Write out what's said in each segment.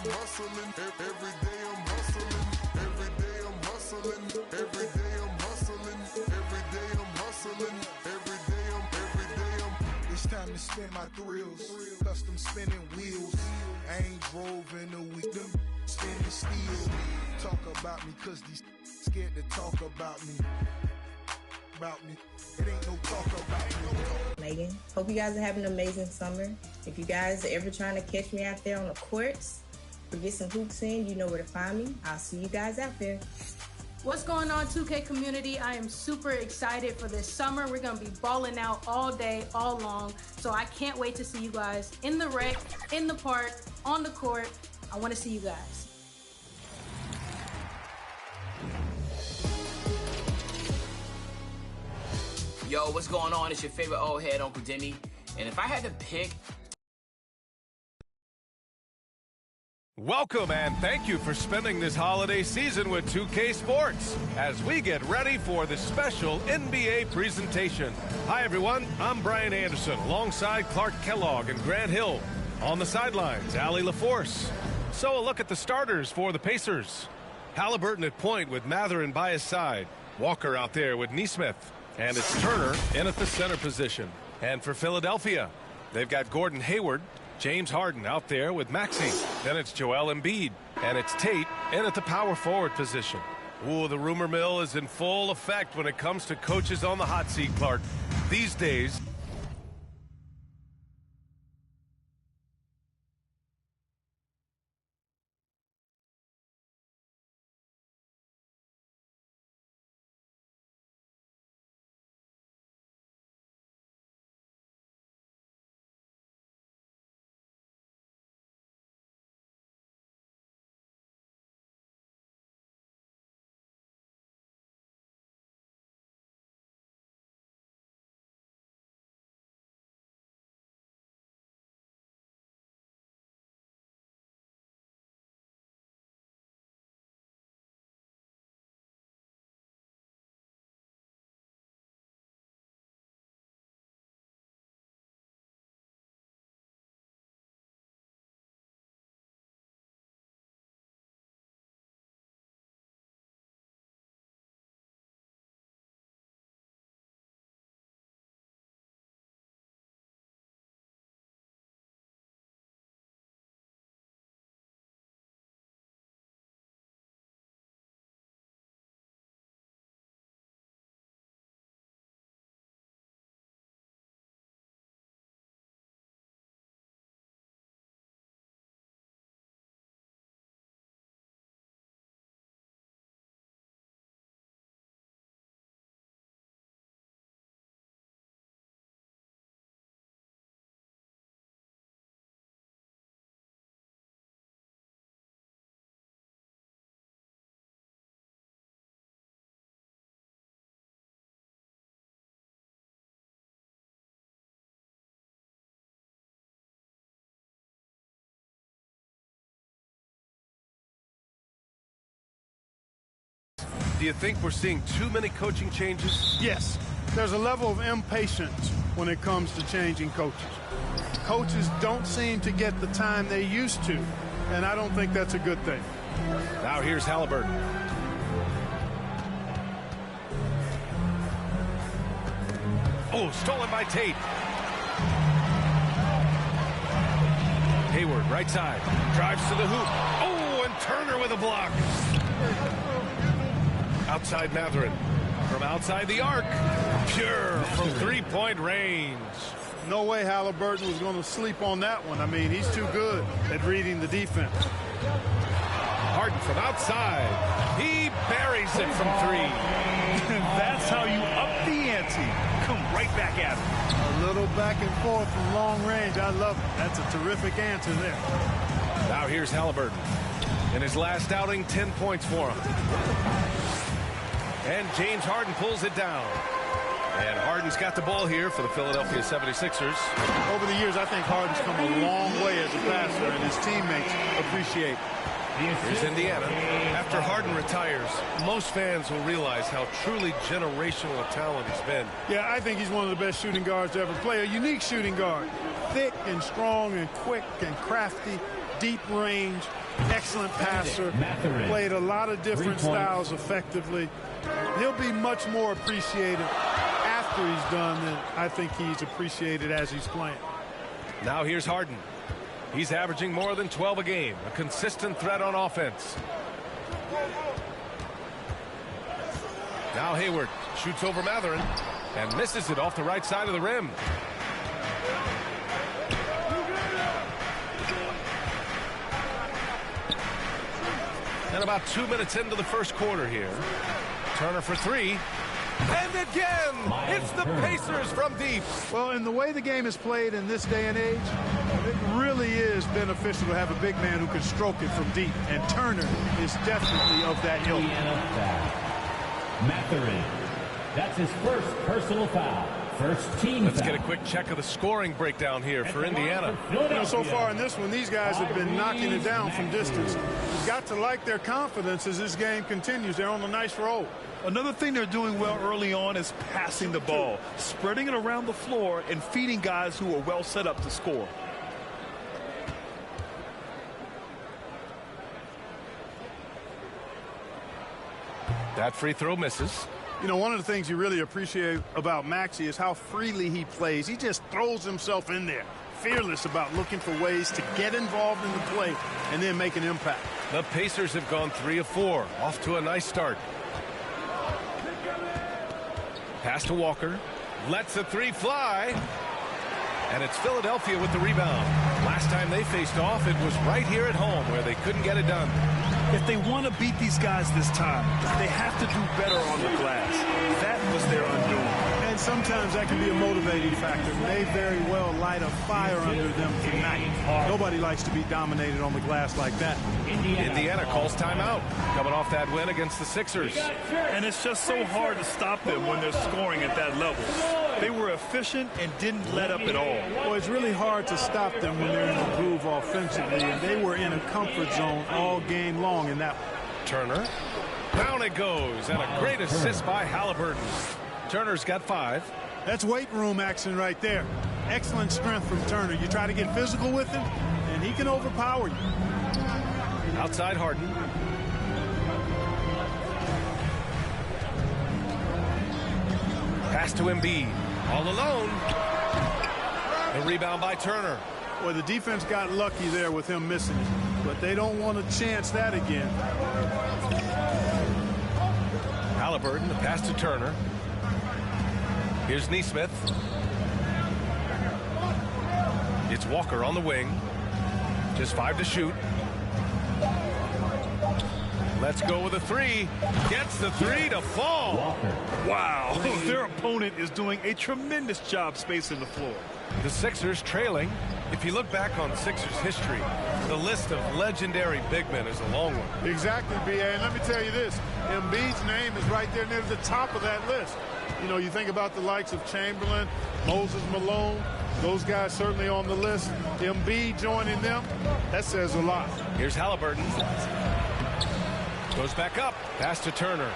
I'm hustling. Every day I'm hustling. Every day I'm hustling. Every day I'm hustling. Every day I'm hustling. Every day I'm. It's time to spin my thrills. Custom spinning wheels. I ain't drove in a week. Them spinning steel. Talk about me 'cause these scared to talk about me. It ain't no talk about me. Megan, hope you guys are having an amazing summer. If you guys are ever trying to catch me out there on the courts or get some hoops in, you know where to find me. I'll see you guys out there. What's going on, 2K community? I am super excited for this summer. We're gonna be balling out all day, all long. So I can't wait to see you guys in the rec, in the park, on the court. I wanna see you guys. Yo, what's going on? It's your favorite old head, Uncle Demi. And if I had to pick... Welcome and thank you for spending this holiday season with 2K Sports as we get ready for the special NBA presentation. Hi everyone, I'm Brian Anderson alongside Clark Kellogg and Grant Hill. On the sidelines, Allie LaForce. So a look at the starters for the Pacers. Halliburton at point with Mathurin by his side. Walker out there with Nesmith. And it's Turner in at the center position. And for Philadelphia, they've got Gordon Hayward, James Harden out there with Maxey. Then it's Joel Embiid. And it's Tate in at the power forward position. Ooh, the rumor mill is in full effect when it comes to coaches on the hot seat, Clark. These days... Do you think we're seeing too many coaching changes? Yes. There's a level of impatience when it comes to changing coaches. Coaches don't seem to get the time they used to, and I don't think that's a good thing. Now here's Halliburton. Oh, stolen by Tate. Hayward, right side. Drives to the hoop. Oh, and Turner with a block. Outside Mathurin. From outside the arc. Pure from three-point range. No way Halliburton was going to sleep on that one. I mean, he's too good at reading the defense. Harden from outside. He buries it from three. That's how you up the ante. Come right back at him. A little back and forth from long range. I love it. That's a terrific answer there. Now here's Halliburton. In his last outing, 10 points for him. And James Harden pulls it down. And Harden's got the ball here for the Philadelphia 76ers. Over the years, I think Harden's come a long way as a passer, and his teammates appreciate it. Here's Indiana. After Harden retires, most fans will realize how truly generational a talent he's been. Yeah, I think he's one of the best shooting guards to ever play. A unique shooting guard. Thick and strong and quick and crafty, deep range. Excellent passer. Played a lot of different styles effectively. He'll be much more appreciated after he's done than I think he's appreciated as he's playing. Now here's Harden. He's averaging more than 12 a game. A consistent threat on offense. Now Hayward shoots over Matherin and misses it off the right side of the rim. And about 2 minutes into the first quarter here. Turner for three. And again, it's the Pacers from deep. Well, in the way the game is played in this day and age, it really is beneficial to have a big man who can stroke it from deep. And Turner is definitely of that ilk. Matherin. That's his first personal foul. First team Let's foul. get a quick check of the scoring breakdown here for Indiana. You know, so far in this one, these guys have been knocking it down from distance. You've got to like their confidence as this game continues. They're on a nice roll. Another thing they're doing well early on is passing the ball, spreading it around the floor and feeding guys who are well set up to score. That free throw misses. You know, one of the things you really appreciate about Maxey is how freely he plays. He just throws himself in there, fearless about looking for ways to get involved in the play and then make an impact. The Pacers have gone 3 of 4, off to a nice start. Pass to Walker, lets the three fly, and it's Philadelphia with the rebound. Last time they faced off, it was right here at home where they couldn't get it done. If they want to beat these guys this time, they have to do better on the glass. That was their undoing. And sometimes that can be a motivating factor. May very well light a fire under them tonight. Nobody likes to be dominated on the glass like that. Indiana calls timeout, coming off that win against the Sixers. And it's just so hard to stop them when they're scoring at that level. They were efficient and didn't let up at all. Well, it's really hard to stop them when they're in the groove offensively, and they were in a comfort zone all game long in that one. Turner, down it goes, and a great assist by Halliburton. Turner's got 5. That's weight room action right there. Excellent strength from Turner. You try to get physical with him, and he can overpower you. Outside Harden. Pass to Embiid. All alone. The rebound by Turner. Well, the defense got lucky there with him missing it, but they don't want to chance that again. Halliburton, the pass to Turner. Here's Nesmith. It's Walker on the wing. Just 5 to shoot. Let's go with a 3. Gets the 3 to fall. Wow, their opponent is doing a tremendous job spacing the floor. The Sixers trailing. If you look back on Sixers history, the list of legendary big men is a long one. Exactly, B.A. And let me tell you this. Embiid's name is right there near the top of that list. You know, you think about the likes of Chamberlain, Moses Malone, those guys certainly on the list. Embiid joining them, that says a lot. Here's Halliburton. Goes back up. Pass to Turner.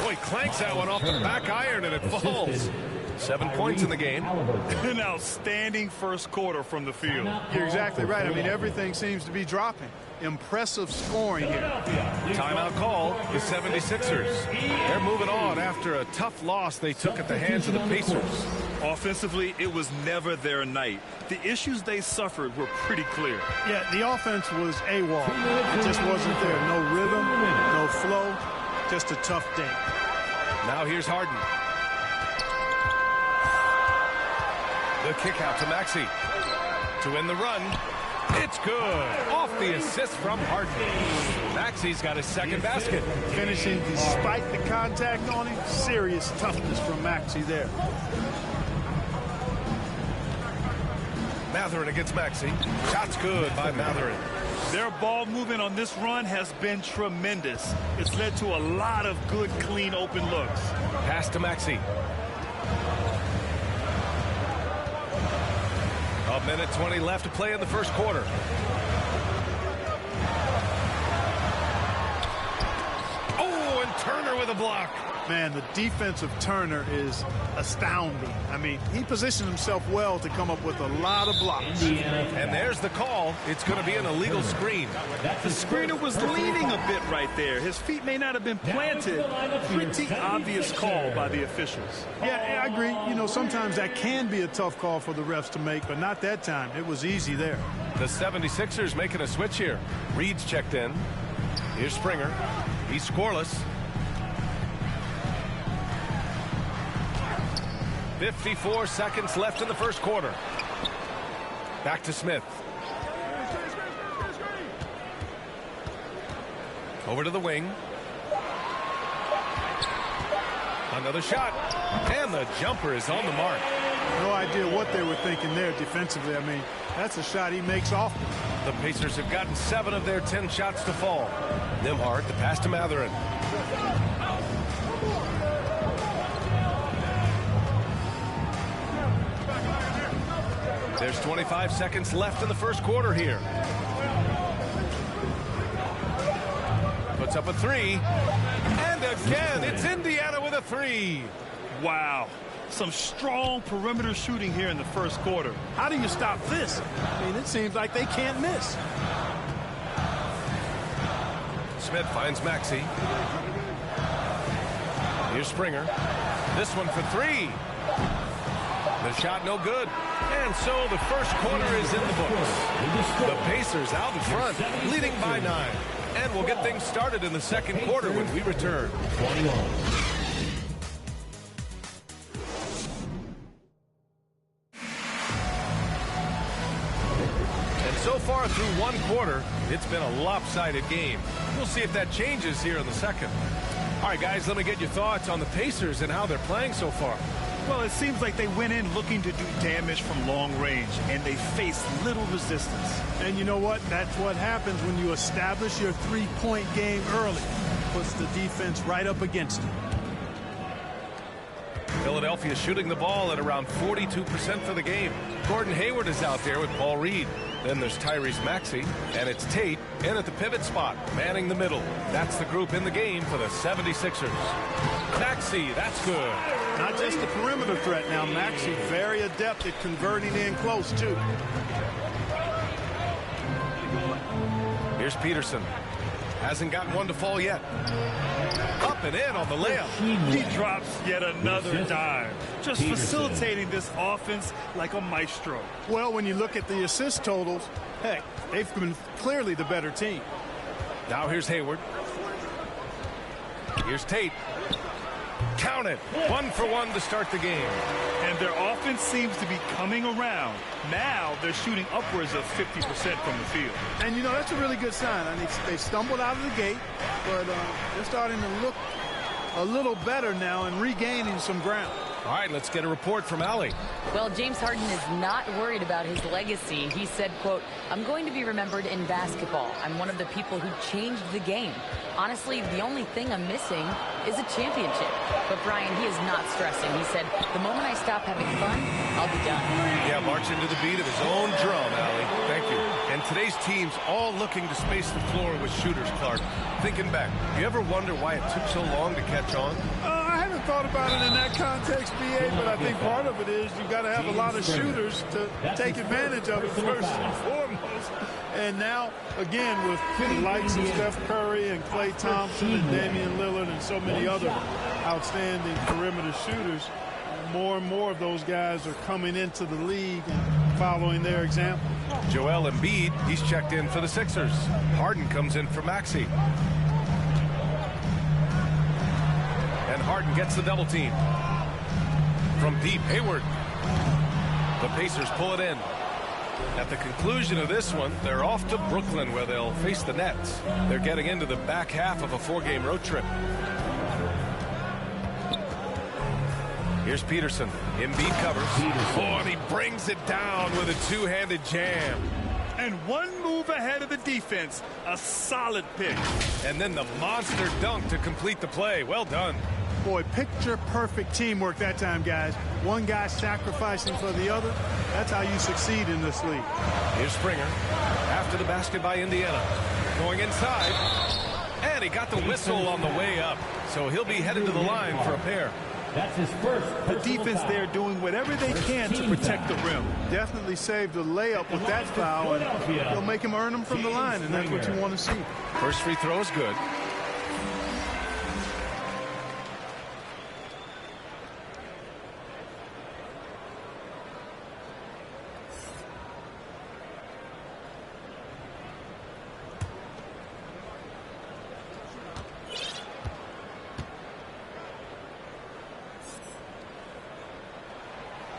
Boy, clanks that one off the back iron and it falls. 7 points in the game. An outstanding first quarter from the field. You're exactly right. I mean, everything seems to be dropping. Impressive scoring here. Timeout call, the 76ers. They're moving on after a tough loss they took at the hands of the Pacers. Offensively, it was never their night. The issues they suffered were pretty clear. Yeah, the offense was AWOL. It just wasn't there. No rhythm, no flow, just a tough day. Now here's Harden. The kick out to Maxey. To win the run. It's good. Off the assist from Harden. Maxey's got his second basket. Finishing despite the contact on him. Serious toughness from Maxey there. Matherin against Maxey. Shot's good by Matherin. Their ball movement on this run has been tremendous. It's led to a lot of good, clean, open looks. Pass to Maxey. A minute 20 left to play in the first quarter. Oh, and Turner with a block. Man, the defensive Turner is astounding. I mean, he positioned himself well to come up with a lot of blocks. And there's the call. It's going to be an illegal screen. The screener was leaning a bit right there. His feet may not have been planted. Pretty obvious call by the officials. Yeah, I agree. You know, sometimes that can be a tough call for the refs to make, but not that time. It was easy there. The 76ers making a switch here. Reed's checked in. Here's Springer. He's scoreless. 54 seconds left in the first quarter. Back to Smith. Over to the wing. Another shot. And the jumper is on the mark. No idea what they were thinking there defensively. I mean, that's a shot he makes often. The Pacers have gotten 7 of their 10 shots to fall. Nembhard, the pass to Mathurin. There's 25 seconds left in the first quarter here. Puts up a 3. And again, it's Indiana with a 3. Wow. Some strong perimeter shooting here in the first quarter. How do you stop this? I mean, it seems like they can't miss. Smith finds Maxey. Here's Springer. This one for 3. The shot no good. And so the first quarter is in the books. The Pacers out in front, leading by 9. And we'll get things started in the second quarter when we return. And so far through one quarter, it's been a lopsided game. We'll see if that changes here in the second. All right, guys, let me get your thoughts on the Pacers and how they're playing so far. Well, it seems like they went in looking to do damage from long range, and they faced little resistance. And you know what? That's what happens when you establish your three-point game early. Puts the defense right up against it. Philadelphia shooting the ball at around 42% for the game. Gordon Hayward is out there with Paul Reed. Then there's Tyrese Maxey, and it's Tate in at the pivot spot, manning the middle. That's the group in the game for the 76ers. Maxey, that's good. Not just the perimeter threat now. Maxey very adept at converting in close, too. Here's Peterson. Hasn't gotten one to fall yet. Up and in on the layup. He drops yet another dime. Just facilitating this offense like a maestro. Well, when you look at the assist totals, heck, they've been clearly the better team. Now here's Hayward. Here's Tate. Count it. 1 for 1 to start the game. And their offense seems to be coming around. Now they're shooting upwards of 50% from the field. And, you know, that's a really good sign. I mean, they stumbled out of the gate, but they're starting to look a little better now and regaining some ground. All right, let's get a report from Allie. Well, James Harden is not worried about his legacy. He said, quote, "I'm going to be remembered in basketball. I'm one of the people who changed the game. Honestly, the only thing I'm missing is a championship." But Brian, he is not stressing. He said, "The moment I stop having fun, I'll be done." Yeah, marching to the beat of his own drum, Allie. Thank you. And today's team's all looking to space the floor with shooters, Clark. Thinking back, you ever wonder why it took so long to catch on? I haven't thought about it in that context, B.A., but I think part of it is you've got to have a lot of shooters to take advantage of it first and foremost. And now, again, with the likes of Steph Curry and Klay Thompson and Damian Lillard and so many other outstanding perimeter shooters, more and more of those guys are coming into the league and following their example. Joel Embiid, he's checked in for the Sixers. Harden comes in for Maxey. And Harden gets the double team. From deep, Hayward. The Pacers pull it in. At the conclusion of this one, they're off to Brooklyn where they'll face the Nets. They're getting into the back half of a 4-game road trip. Here's Peterson. Embiid covers. Oh, and he brings it down with a two-handed jam. And one move ahead of the defense. A solid pick. And then the monster dunk to complete the play. Well done. Boy, picture-perfect teamwork that time, guys. One guy sacrificing for the other. That's how you succeed in this league. Here's Springer. After the basket by Indiana. Going inside. And he got the whistle on the way up, so he'll be headed to the line for a pair. That's his first. The defense there doing whatever they can to protect the rim. Definitely saved the layup with that foul, and he'll make him earn them from the line, and that's what you want to see. First free throw is good.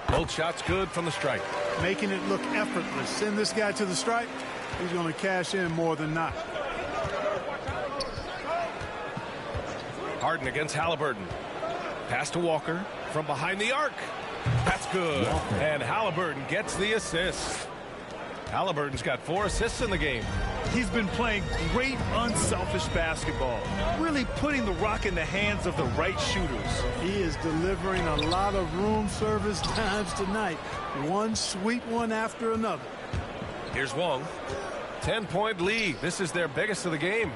Both shots good from the stripe. Making it look effortless. Send this guy to the stripe. He's going to cash in more than not. Harden against Halliburton. Pass to Walker from behind the arc. That's good. And Halliburton gets the assist. Halliburton's got 4 assists in the game. He's been playing great, unselfish basketball, really putting the rock in the hands of the right shooters. He is delivering a lot of room service times tonight. One sweet one after another. Here's Wong. 10-point lead. This is their biggest of the game.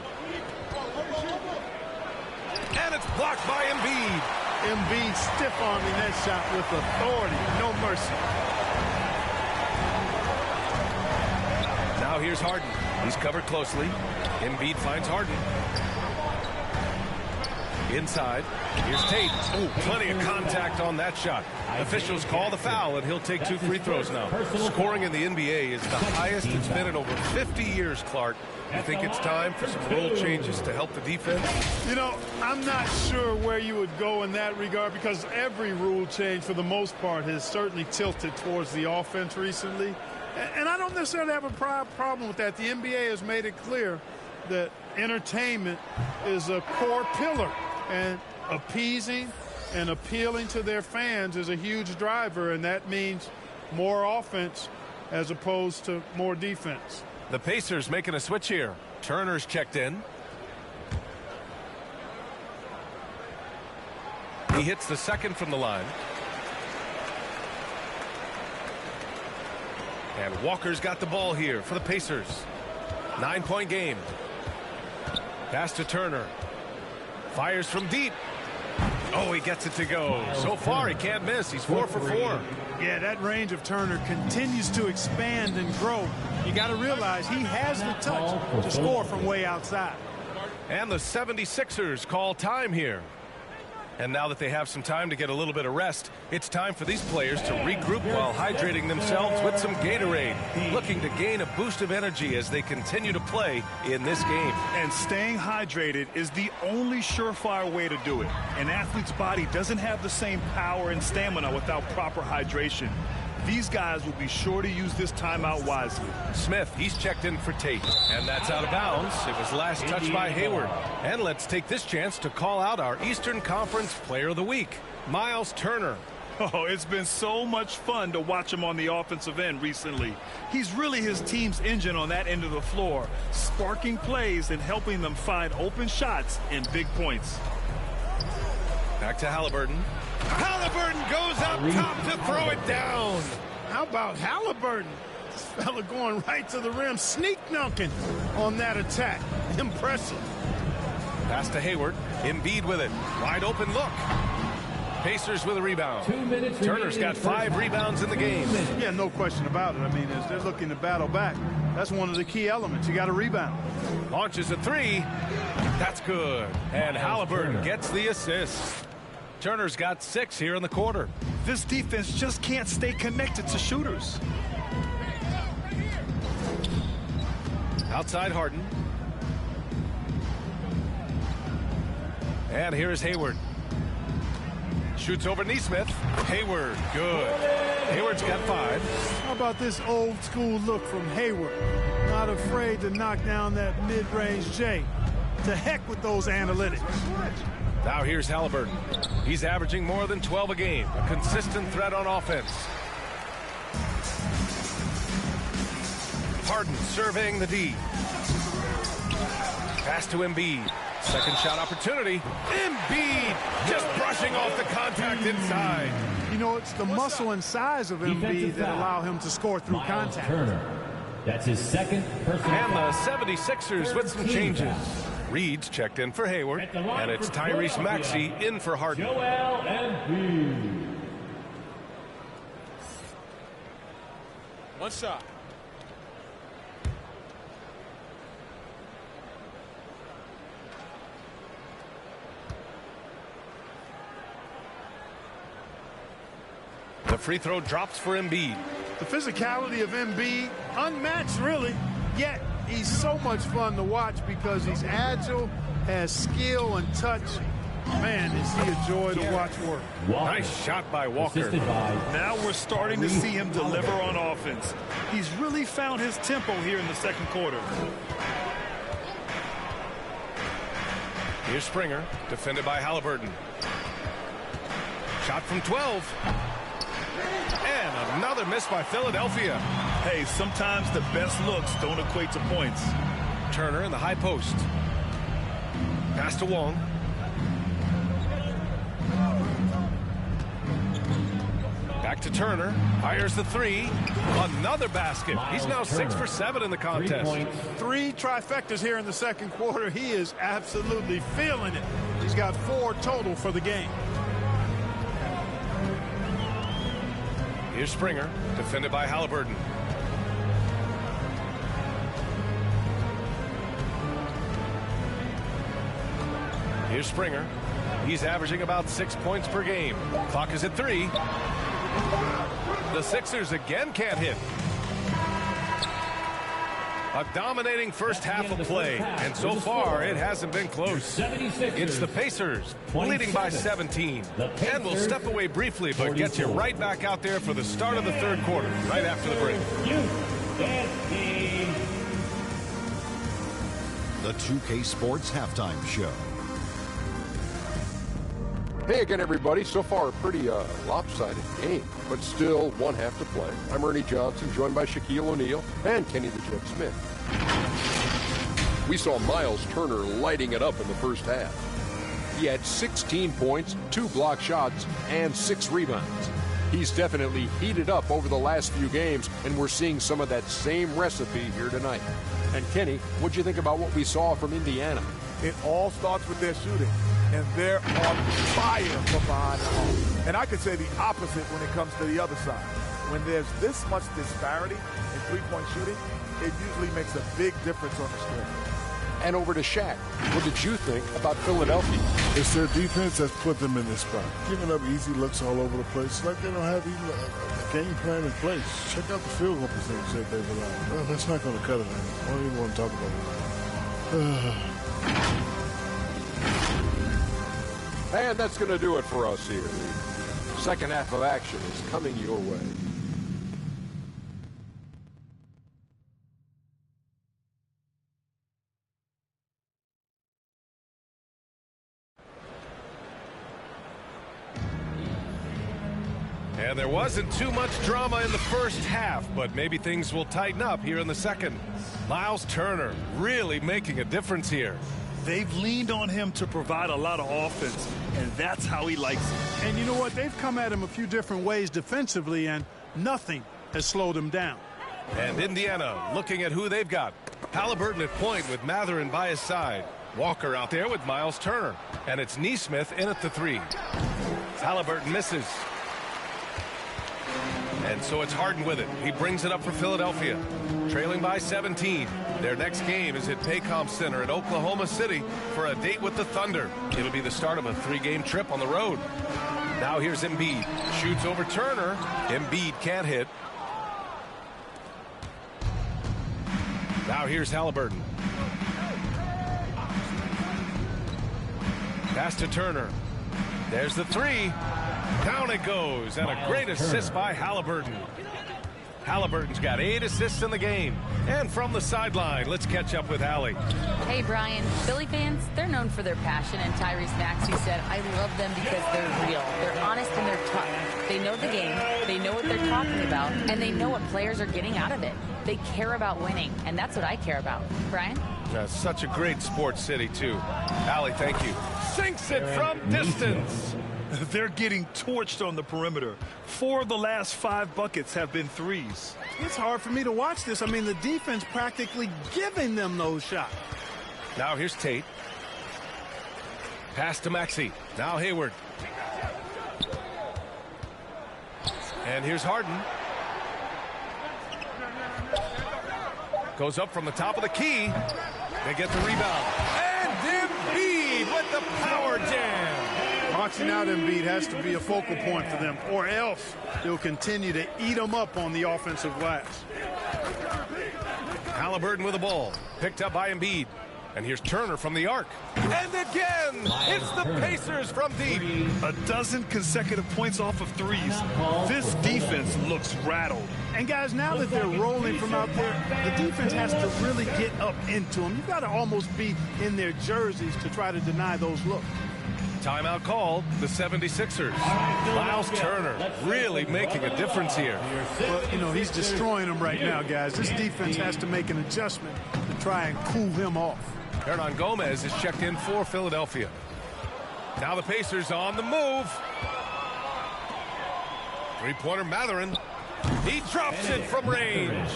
And it's blocked by Embiid. Embiid stiff-arming that shot with authority. No mercy. Now here's Harden. He's covered closely. Embiid finds Harden. Inside. Here's Tate. Ooh, plenty of contact on that shot. Officials call the foul, and he'll take 2 free throws now. Scoring in the NBA is the highest it's been in over 50 years, Clark. You think it's time for some rule changes to help the defense? You know, I'm not sure where you would go in that regard, because every rule change, for the most part, has certainly tilted towards the offense recently. And I don't necessarily have a problem with that. The NBA has made it clear that entertainment is a core pillar, and appeasing and appealing to their fans is a huge driver, and that means more offense as opposed to more defense. The Pacers making a switch here. Turner's checked in. He hits the second from the line. And Walker's got the ball here for the Pacers. 9-point game. Pass to Turner. Fires from deep. Oh, he gets it to go. So far, he can't miss. He's 4 for 4. Yeah, that range of Turner continues to expand and grow. You got to realize he has the touch to score from way outside. And the 76ers call time here. And now that they have some time to get a little bit of rest, it's time for these players to regroup while hydrating themselves with some Gatorade, looking to gain a boost of energy as they continue to play in this game. And staying hydrated is the only surefire way to do it. An athlete's body doesn't have the same power and stamina without proper hydration. These guys will be sure to use this timeout wisely. Smith, he's checked in for Tate, and that's out of bounds. It was last touched by Hayward. And let's take this chance to call out our Eastern Conference Player of the Week, Miles Turner. Oh, it's been so much fun to watch him on the offensive end recently. He's really his team's engine on that end of the floor, sparking plays and helping them find open shots and big points. Back to Halliburton. Halliburton goes up top to throw it down. How about Halliburton? This fella going right to the rim, sneak dunking on that attack. Impressive. Pass to Hayward. Embiid with it. Wide open look. Pacers with a rebound. Turner's got 5 rebounds in the game. Yeah, no question about it. I mean, as they're looking to battle back, that's one of the key elements. You got to rebound. Launches a 3. That's good. And Halliburton gets the assist. Turner's got 6 here in the quarter. This defense just can't stay connected to shooters. Outside Harden. And here's Hayward. Shoots over Nesmith. Hayward, good. Hayward's got 5. How about this old school look from Hayward? Not afraid to knock down that mid-range J. To heck with those analytics. Now here's Halliburton. He's averaging more than 12 a game. A consistent threat on offense. Harden surveying the D. Pass to Embiid. Second shot opportunity. Embiid just brushing off the contact inside. You know, it's the muscle and size of Embiid that allow him to score through contact. Turner. That's his second personal And the 76ers with some changes. Reed's checked in for Hayward, and it's Tyrese Maxey in for Harden. Joel Embiid. One shot. The free throw drops for Embiid. The physicality of Embiid, unmatched really, yet he's so much fun to watch because he's agile, has skill and touch. Man, is he a joy to watch work. Nice shot by Walker. Now we're starting to see him deliver on offense. He's really found his tempo here in the second quarter. Here's Springer, defended by Halliburton. Shot from 12. And another miss by Philadelphia. Hey, sometimes the best looks don't equate to points. Turner in the high post. Pass to Wong. Back to Turner. Fires the three. Another basket. He's now 6 for 7 in the contest. 3 trifectas here in the second quarter. He is absolutely feeling it. He's got 4 total for the game. Here's Springer, defended by Halliburton. Here's Springer. He's averaging about 6 points per game. Clock is at 3. The Sixers again can't hit. A dominating first half of play, and so far it hasn't been close. It's the Pacers leading by 17. And we'll step away briefly, but get you right back out there for the start of the third quarter, right after the break. The 2K Sports Halftime Show. Hey again, everybody. So far, a pretty lopsided game, but still one half to play. I'm Ernie Johnson, joined by Shaquille O'Neal and Kenny the Jet Smith. We saw Miles Turner lighting it up in the first half. He had 16 points, 2 block shots, and 6 rebounds. He's definitely heated up over the last few games, and we're seeing some of that same recipe here tonight. And Kenny, what'd you think about what we saw from Indiana? It all starts with their shooting. And they're on fire from behind the arc. And I could say the opposite when it comes to the other side. When there's this much disparity in three-point shooting, it usually makes a big difference on the stretch. And over to Shaq. What did you think about Philadelphia? It's their defense that's put them in this spot. Giving up easy looks all over the place. It's like they don't have even a game plan in place. Check out the field goal percentage that they've allowed. Well, that's not going to cut it. I don't even want to talk about it. And that's going to do it for us here. The second half of action is coming your way. And there wasn't too much drama in the first half, but maybe things will tighten up here in the second. Miles Turner really making a difference here. They've leaned on him to provide a lot of offense, and that's how he likes it. And you know what? They've come at him a few different ways defensively, and nothing has slowed him down. And Indiana looking at who they've got. Halliburton at point with Matherin by his side. Walker out there with Miles Turner. And it's Nesmith in at the 3. Halliburton misses. And so it's Harden with it. He brings it up for Philadelphia. Trailing by 17. Their next game is at Paycom Center in Oklahoma City for a date with the Thunder. It'll be the start of a 3-game trip on the road. Now here's Embiid. Shoots over Turner. Embiid can't hit. Now here's Halliburton. Pass to Turner. There's the 3. Down it goes, and a great assist by Halliburton. Halliburton's got 8 assists in the game. And from the sideline, let's catch up with Allie. Hey, Brian. Philly fans, they're known for their passion, and Tyrese Maxey said, I love them because they're real. They're honest and they're tough. They know the game, they know what they're talking about, and they know what players are getting out of it. They care about winning, and that's what I care about. Brian? Such a great sports city, too. Allie, thank you. Sinks it from distance. They're getting torched on the perimeter. 4 of the last 5 buckets have been threes. It's hard for me to watch this. I mean, the defense practically giving them those shots. Now here's Tate. Pass to Maxey. Now Hayward. And here's Harden. Goes up from the top of the key. They get the rebound. And Embiid with the power jam. Boxing out Embiid has to be a focal point for them, or else they'll continue to eat them up on the offensive glass. Halliburton with the ball. Picked up by Embiid. And here's Turner from the arc. And again, it's the Pacers from deep. A dozen consecutive points off of threes. This defense looks rattled. And guys, now that they're rolling from out there, the defense has to really get up into them. You've got to almost be in their jerseys to try to deny those looks. Timeout called, the 76ers. Miles Turner really making a difference here. Well, you know, he's destroying them right now, guys. This defense has to make an adjustment to try and cool him off. Hernan Gomez is checked in for Philadelphia. Now the Pacers on the move. Three-pointer Mathurin. He drops it from range.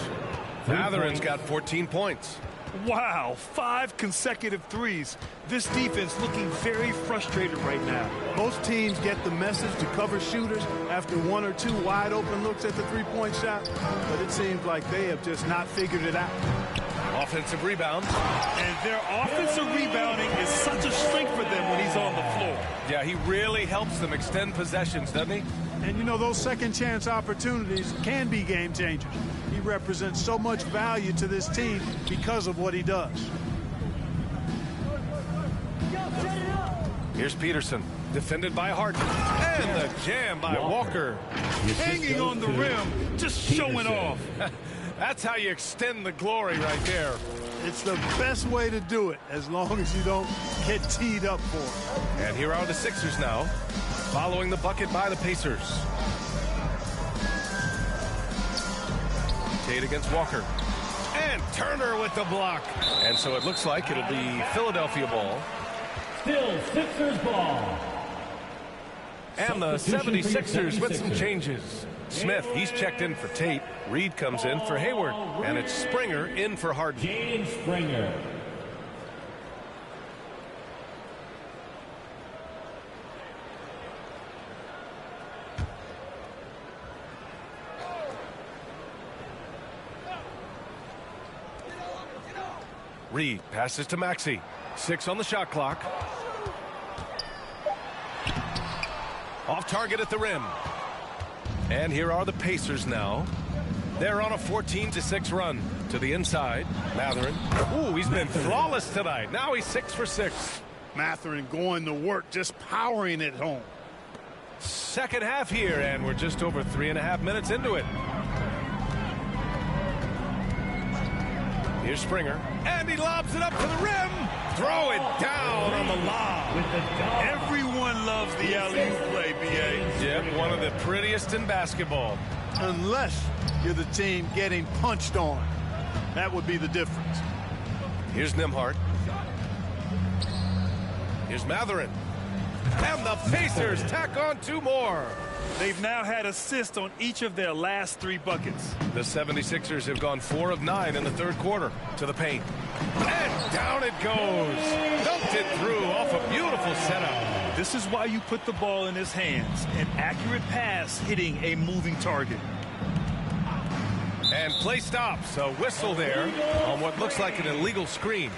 Mathurin's got 14 points. Wow, 5 consecutive threes. This defense looking very frustrated right now. Most teams get the message to cover shooters after 1 or 2 wide open looks at the three-point shot, but it seems like they have just not figured it out. Offensive rebound. And their offensive rebounding is such a strength for them when he's on the floor. Yeah, he really helps them extend possessions, doesn't he? And, you know, those second-chance opportunities can be game changers. He represents so much value to this team because of what he does. Here's Peterson, defended by Harden. And the jam by Walker. Hanging on the rim, just showing off. That's how you extend the glory right there. It's the best way to do it, as long as you don't get teed up for it. And here are the Sixers now, following the bucket by the Pacers. Tate against Walker. And Turner with the block. And so it looks like it'll be Philadelphia ball. Still Sixers ball. And the 76ers with some changes. Smith, he's checked in for Tate. Reed comes in for Hayward. And it's Springer in for Harden. Jaden Springer. Reed passes to Maxey. 6 on the shot clock. Off target at the rim. And here are the Pacers now. They're on a 14-6 run to the inside. Mathurin. Ooh, he's been flawless tonight. Now he's 6 for 6. Mathurin going to work, just powering it home. Second half here, and we're just over 3.5 minutes into it. Here's Springer, and he lobs it up to the rim. Throw it down on the lob. Everyone loves the alley-oop play, B.A. Yep, one of the prettiest in basketball. Unless you're the team getting punched on. That would be the difference. Here's Nembhard. Here's Mathurin. And the Pacers tack on 2 more. They've now had assists on each of their last 3 buckets. The 76ers have gone 4 of 9 in the third quarter to the paint. And down it goes. Dunked it through off a beautiful setup. This is why you put the ball in his hands. An accurate pass hitting a moving target. And play stops. A whistle there on what looks like an illegal screen.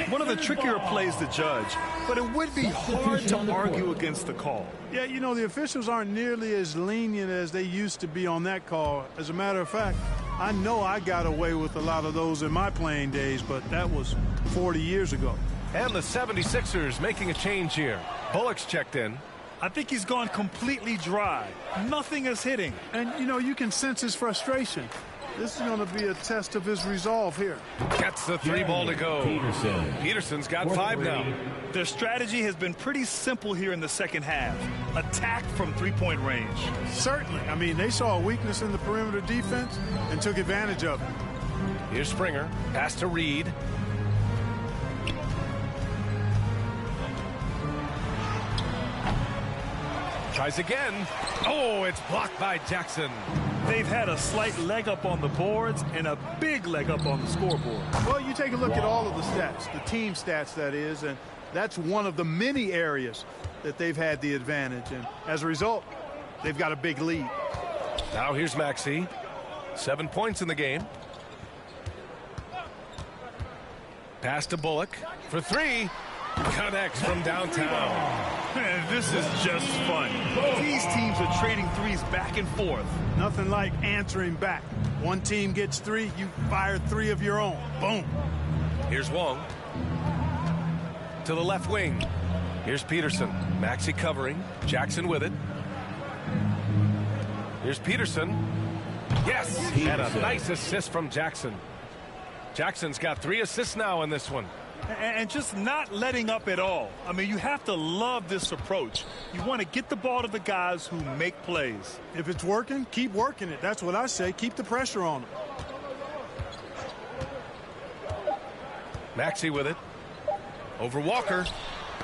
One of the trickier plays to judge, but it would be hard to argue against the call. Yeah, you know, the officials aren't nearly as lenient as they used to be on that call. As a matter of fact, I know I got away with a lot of those in my playing days, but that was 40 years ago. And the 76ers making a change here. Bullock's checked in. I think he's gone completely dry. Nothing is hitting. And, you know, you can sense his frustration. This is going to be a test of his resolve here. Gets the 3 ball to go. Peterson's got 5 now. Their strategy has been pretty simple here in the second half. Attack from 3-point range. Certainly. I mean, they saw a weakness in the perimeter defense and took advantage of it. Here's Springer. Pass to Reed. Tries again. Oh, it's blocked by Jackson. They've had a slight leg up on the boards and a big leg up on the scoreboard. Well, you take a look at all of the stats, the team stats that is, and that's one of the many areas that they've had the advantage. And as a result, they've got a big lead. Now here's Maxey. 7 points in the game. Pass to Bullock for three. Connects from downtown. Man, this is just fun. These teams are trading threes back and forth. Nothing like answering back. One team gets three, you fire three of your own. Boom. Here's Wong. To the left wing. Here's Peterson. Maxey covering. Jackson with it. Here's Peterson. Yes! And a nice assist from Jackson. Jackson's got 3 assists now in this one. And just not letting up at all. I mean, you have to love this approach. You want to get the ball to the guys who make plays. If it's working, keep working it. That's what I say. Keep the pressure on them. Maxey with it. Over Walker.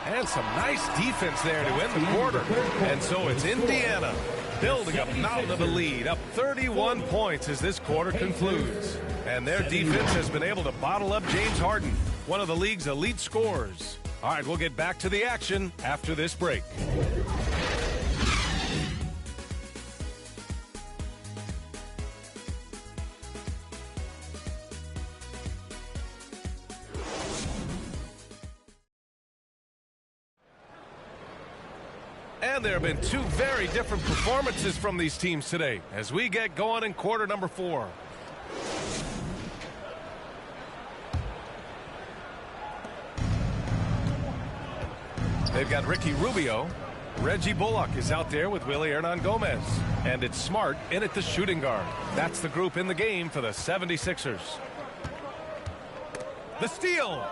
And some nice defense there to end the quarter. And so it's Indiana building a mountain of a lead, up 31 points as this quarter concludes. And their defense has been able to bottle up James Harden, one of the league's elite scorers. All right, we'll get back to the action after this break. And there have been 2 very different performances from these teams today as we get going in quarter number 4. They've got Ricky Rubio. Reggie Bullock is out there with Willie Hernangomez. And it's Smart in at the shooting guard. That's the group in the game for the 76ers. The steal.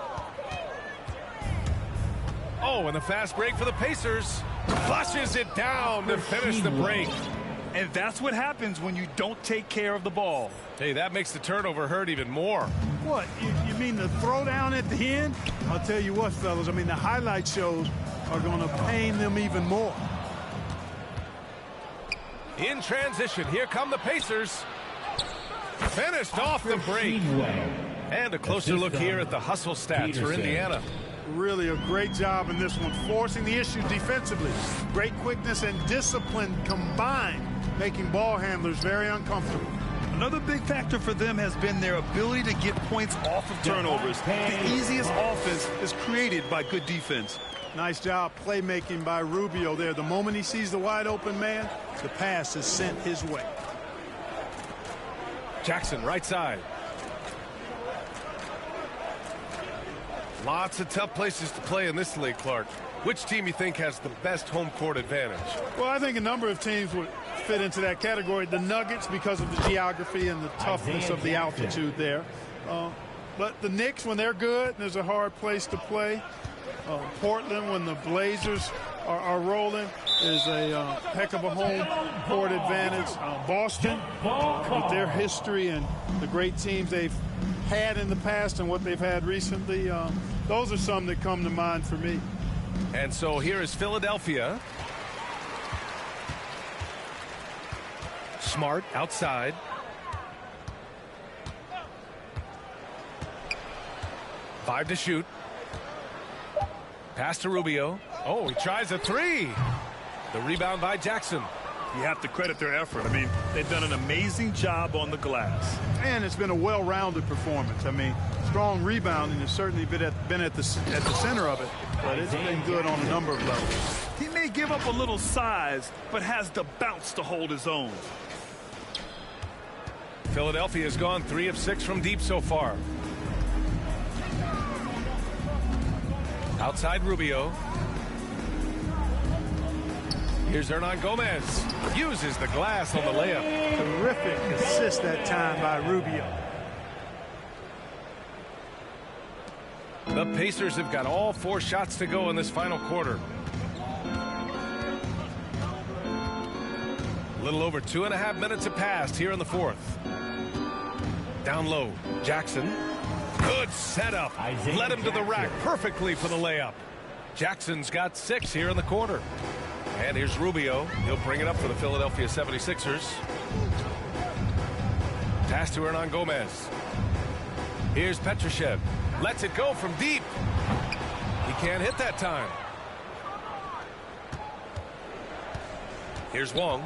Oh, and the fast break for the Pacers. Flushes it down to finish the break. And that's what happens when you don't take care of the ball. Hey, that makes the turnover hurt even more. What? You mean the throwdown at the end? I'll tell you what, fellas. I mean, the highlight shows are going to pain them even more. In transition, here come the Pacers. Finished off the break. And a closer look here at the hustle stats for Indiana. Really a great job in this one, forcing the issue defensively. Great quickness and discipline combined, making ball handlers very uncomfortable. Another big factor for them has been their ability to get points off of turnovers. The easiest offense is created by good defense. Nice job playmaking by Rubio there. The moment he sees the wide open man, the pass is sent his way. Jackson right side. Lots of tough places to play in this league, Clark. Which team you think has the best home court advantage? Well, I think a number of teams would fit into that category. The Nuggets, because of the geography and the toughness of the altitude there. But the Knicks, when they're good, there's a hard place to play. Portland, when the Blazers are rolling, is a heck of a home court advantage. Boston, with their history and the great teams they've had in the past and what they've had recently, those are some that come to mind for me. And so here is Philadelphia. Smart outside. Five to shoot. Pass to Rubio. Oh, he tries a three. The rebound by Jackson. You have to credit their effort. I mean, they've done an amazing job on the glass. And it's been a well-rounded performance. I mean, strong rebounding has certainly been at the center of it, but it's been good on a number of levels. He may give up a little size, but has the bounce to hold his own. Philadelphia has gone 3 of 6 from deep so far. Outside Rubio. Here's Hernangomez. Uses the glass on the layup. Terrific assist that time by Rubio. The Pacers have got all 4 shots to go in this final quarter. A little over 2.5 minutes have passed here in the fourth. Down low, Jackson. Good setup. Led him to the rack perfectly for the layup. Jackson's got 6 here in the quarter. And here's Rubio. He'll bring it up for the Philadelphia 76ers. Pass to Hernan Gomez. Here's Petrushev. Lets it go from deep. He can't hit that time. Here's Wong.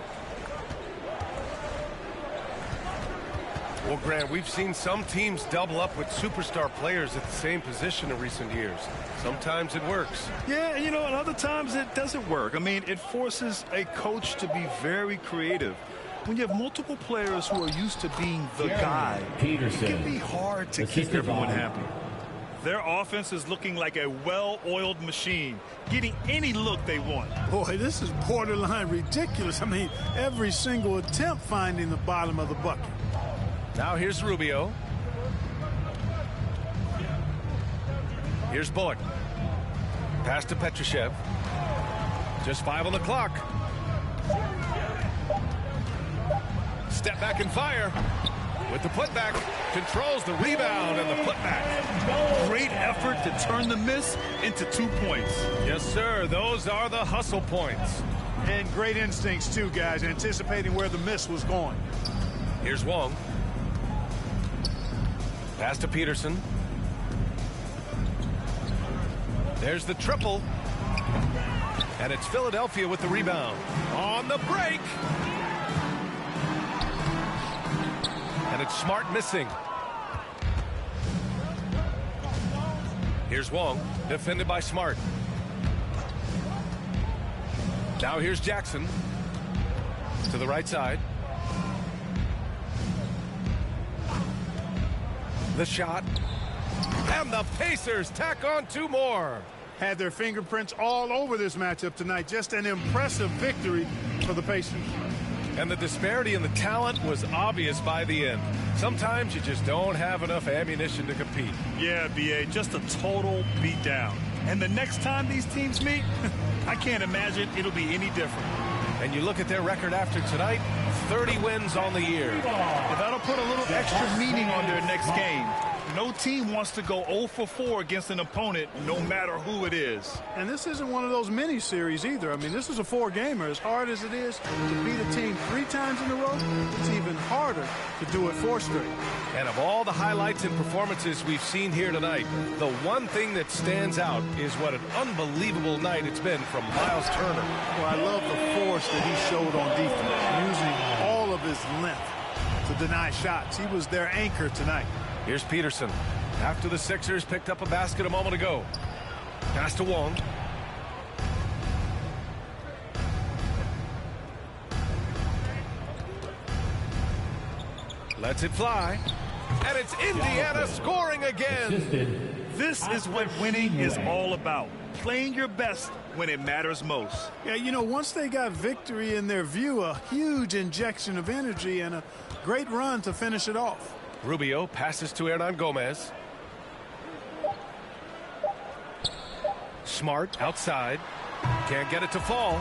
Well, Grant, we've seen some teams double up with superstar players at the same position in recent years. Sometimes it works. Yeah, you know, and other times it doesn't work. I mean, it forces a coach to be very creative. When you have multiple players who are used to being the guy, it can be hard to keep everyone happy. Their offense is looking like a well-oiled machine, getting any look they want. Boy, this is borderline ridiculous. I mean, every single attempt finding the bottom of the bucket. Now here's Rubio. Here's Bullock. Pass to Petrushev. Just 5 on the clock. Step back and fire. With the putback, controls the rebound and the putback. Great effort to turn the miss into 2 points. Yes, sir. Those are the hustle points. And great instincts, too, guys, anticipating where the miss was going. Here's Wong. Pass to Peterson. There's the triple. And it's Philadelphia with the rebound. On the break. And it's Smart missing. Here's Wong, defended by Smart. Now here's Jackson. To the right side. The shot. And the Pacers tack on 2 more. Had their fingerprints all over this matchup tonight. Just an impressive victory for the Pacers. And the disparity in the talent was obvious by the end. Sometimes you just don't have enough ammunition to compete. Yeah, B.A., just a total beatdown. And the next time these teams meet, I can't imagine it'll be any different. And you look at their record after tonight, 30 wins on the year. Well, that'll put a little extra meaning on their next game. No team wants to go 0 for 4 against an opponent, no matter who it is. And this isn't one of those mini-series either. I mean, this is a 4-gamer. As hard as it is to beat a team 3 times in a row, it's even harder to do it 4 straight. And of all the highlights and performances we've seen here tonight, the one thing that stands out is what an unbelievable night it's been from Miles Turner. Well, I love the force that he showed on defense, using all of his length to deny shots. He was their anchor tonight. Here's Peterson. After the Sixers picked up a basket a moment ago. Pass to Wong. Lets it fly. And it's Indiana scoring again. This is what winning is all about. Playing your best when it matters most. Yeah, you know, once they got victory in their view, a huge injection of energy and a great run to finish it off. Rubio passes to Hernan Gomez. Smart outside. Can't get it to fall.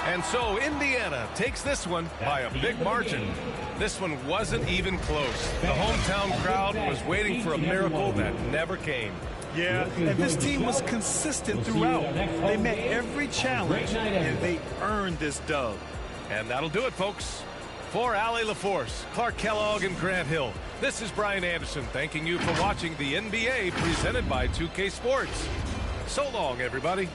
And so Indiana takes this one by a big margin. This one wasn't even close. The hometown crowd was waiting for a miracle that never came. Yeah, and this team was consistent throughout. They met every challenge, and they earned this dub. And that'll do it, folks. For Allie LaForce, Clark Kellogg, and Grant Hill, this is Brian Anderson thanking you for watching the NBA presented by 2K Sports. So long, everybody.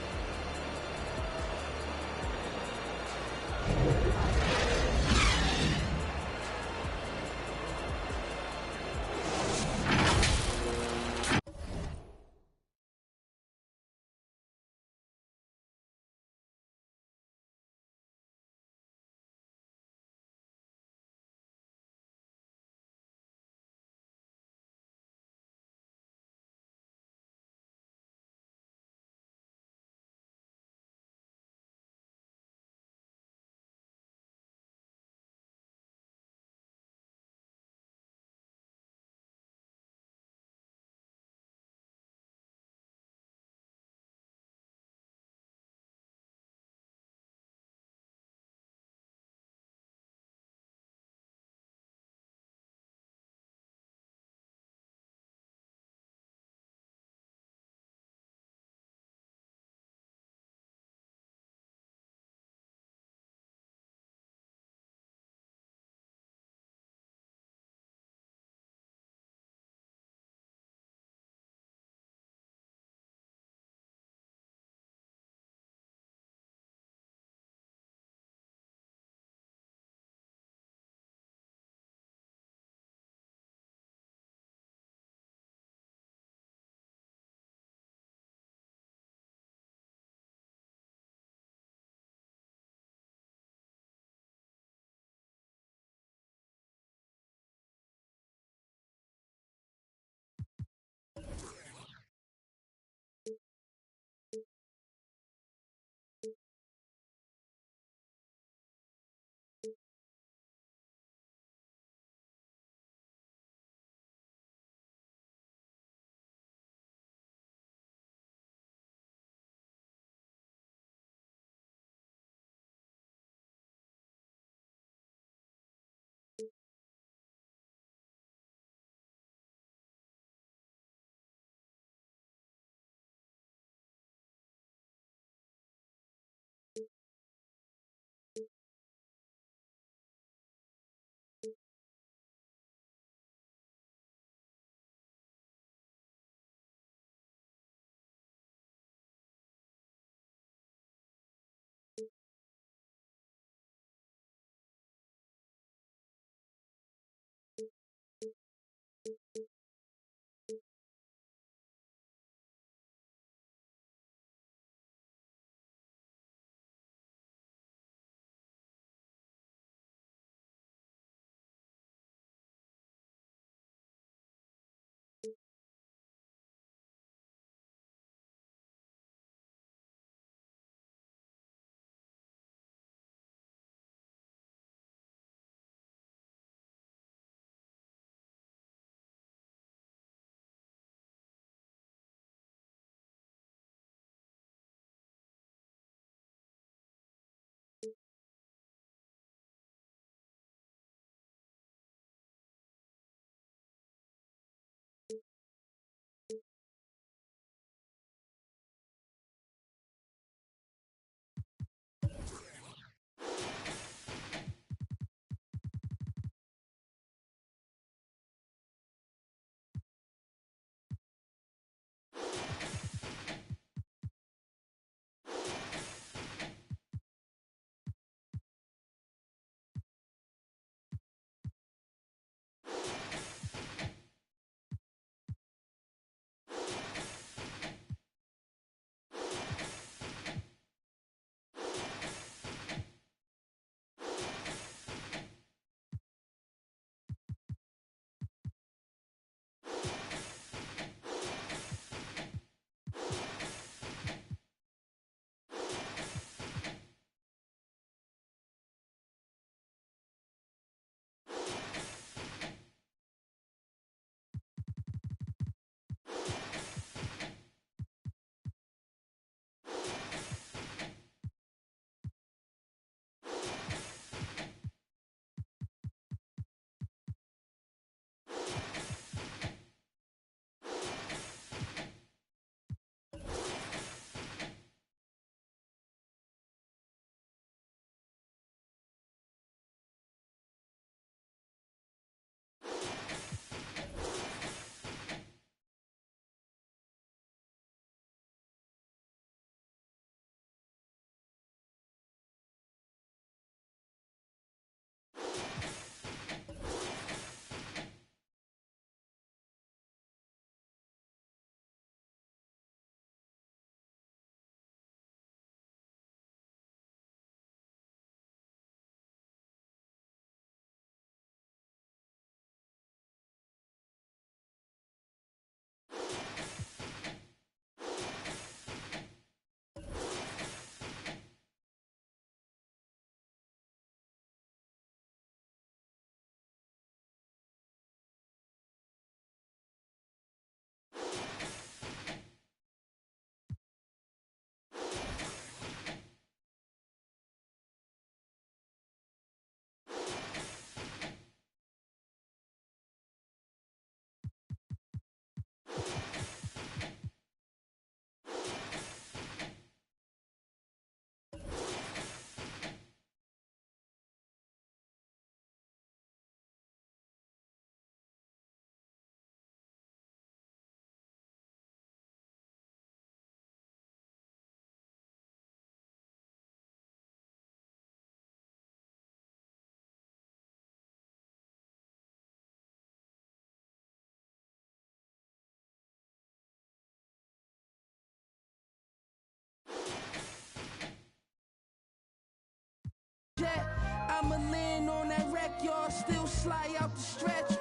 I'ma land on that wreck, y'all still slide out the stretch.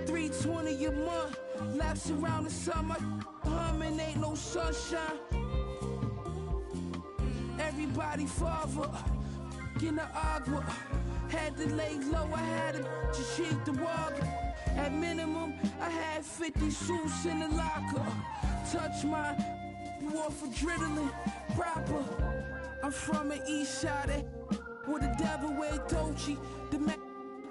320 a month, laps around the summer. Humming, ain't no sunshine. Everybody father, in the agua. Had to lay low, I had to cheat the water. At minimum, I had 50 suits in the locker. Touch mine, war for adrenaline, proper. I'm from the east side, where the devil wear Dolce. The man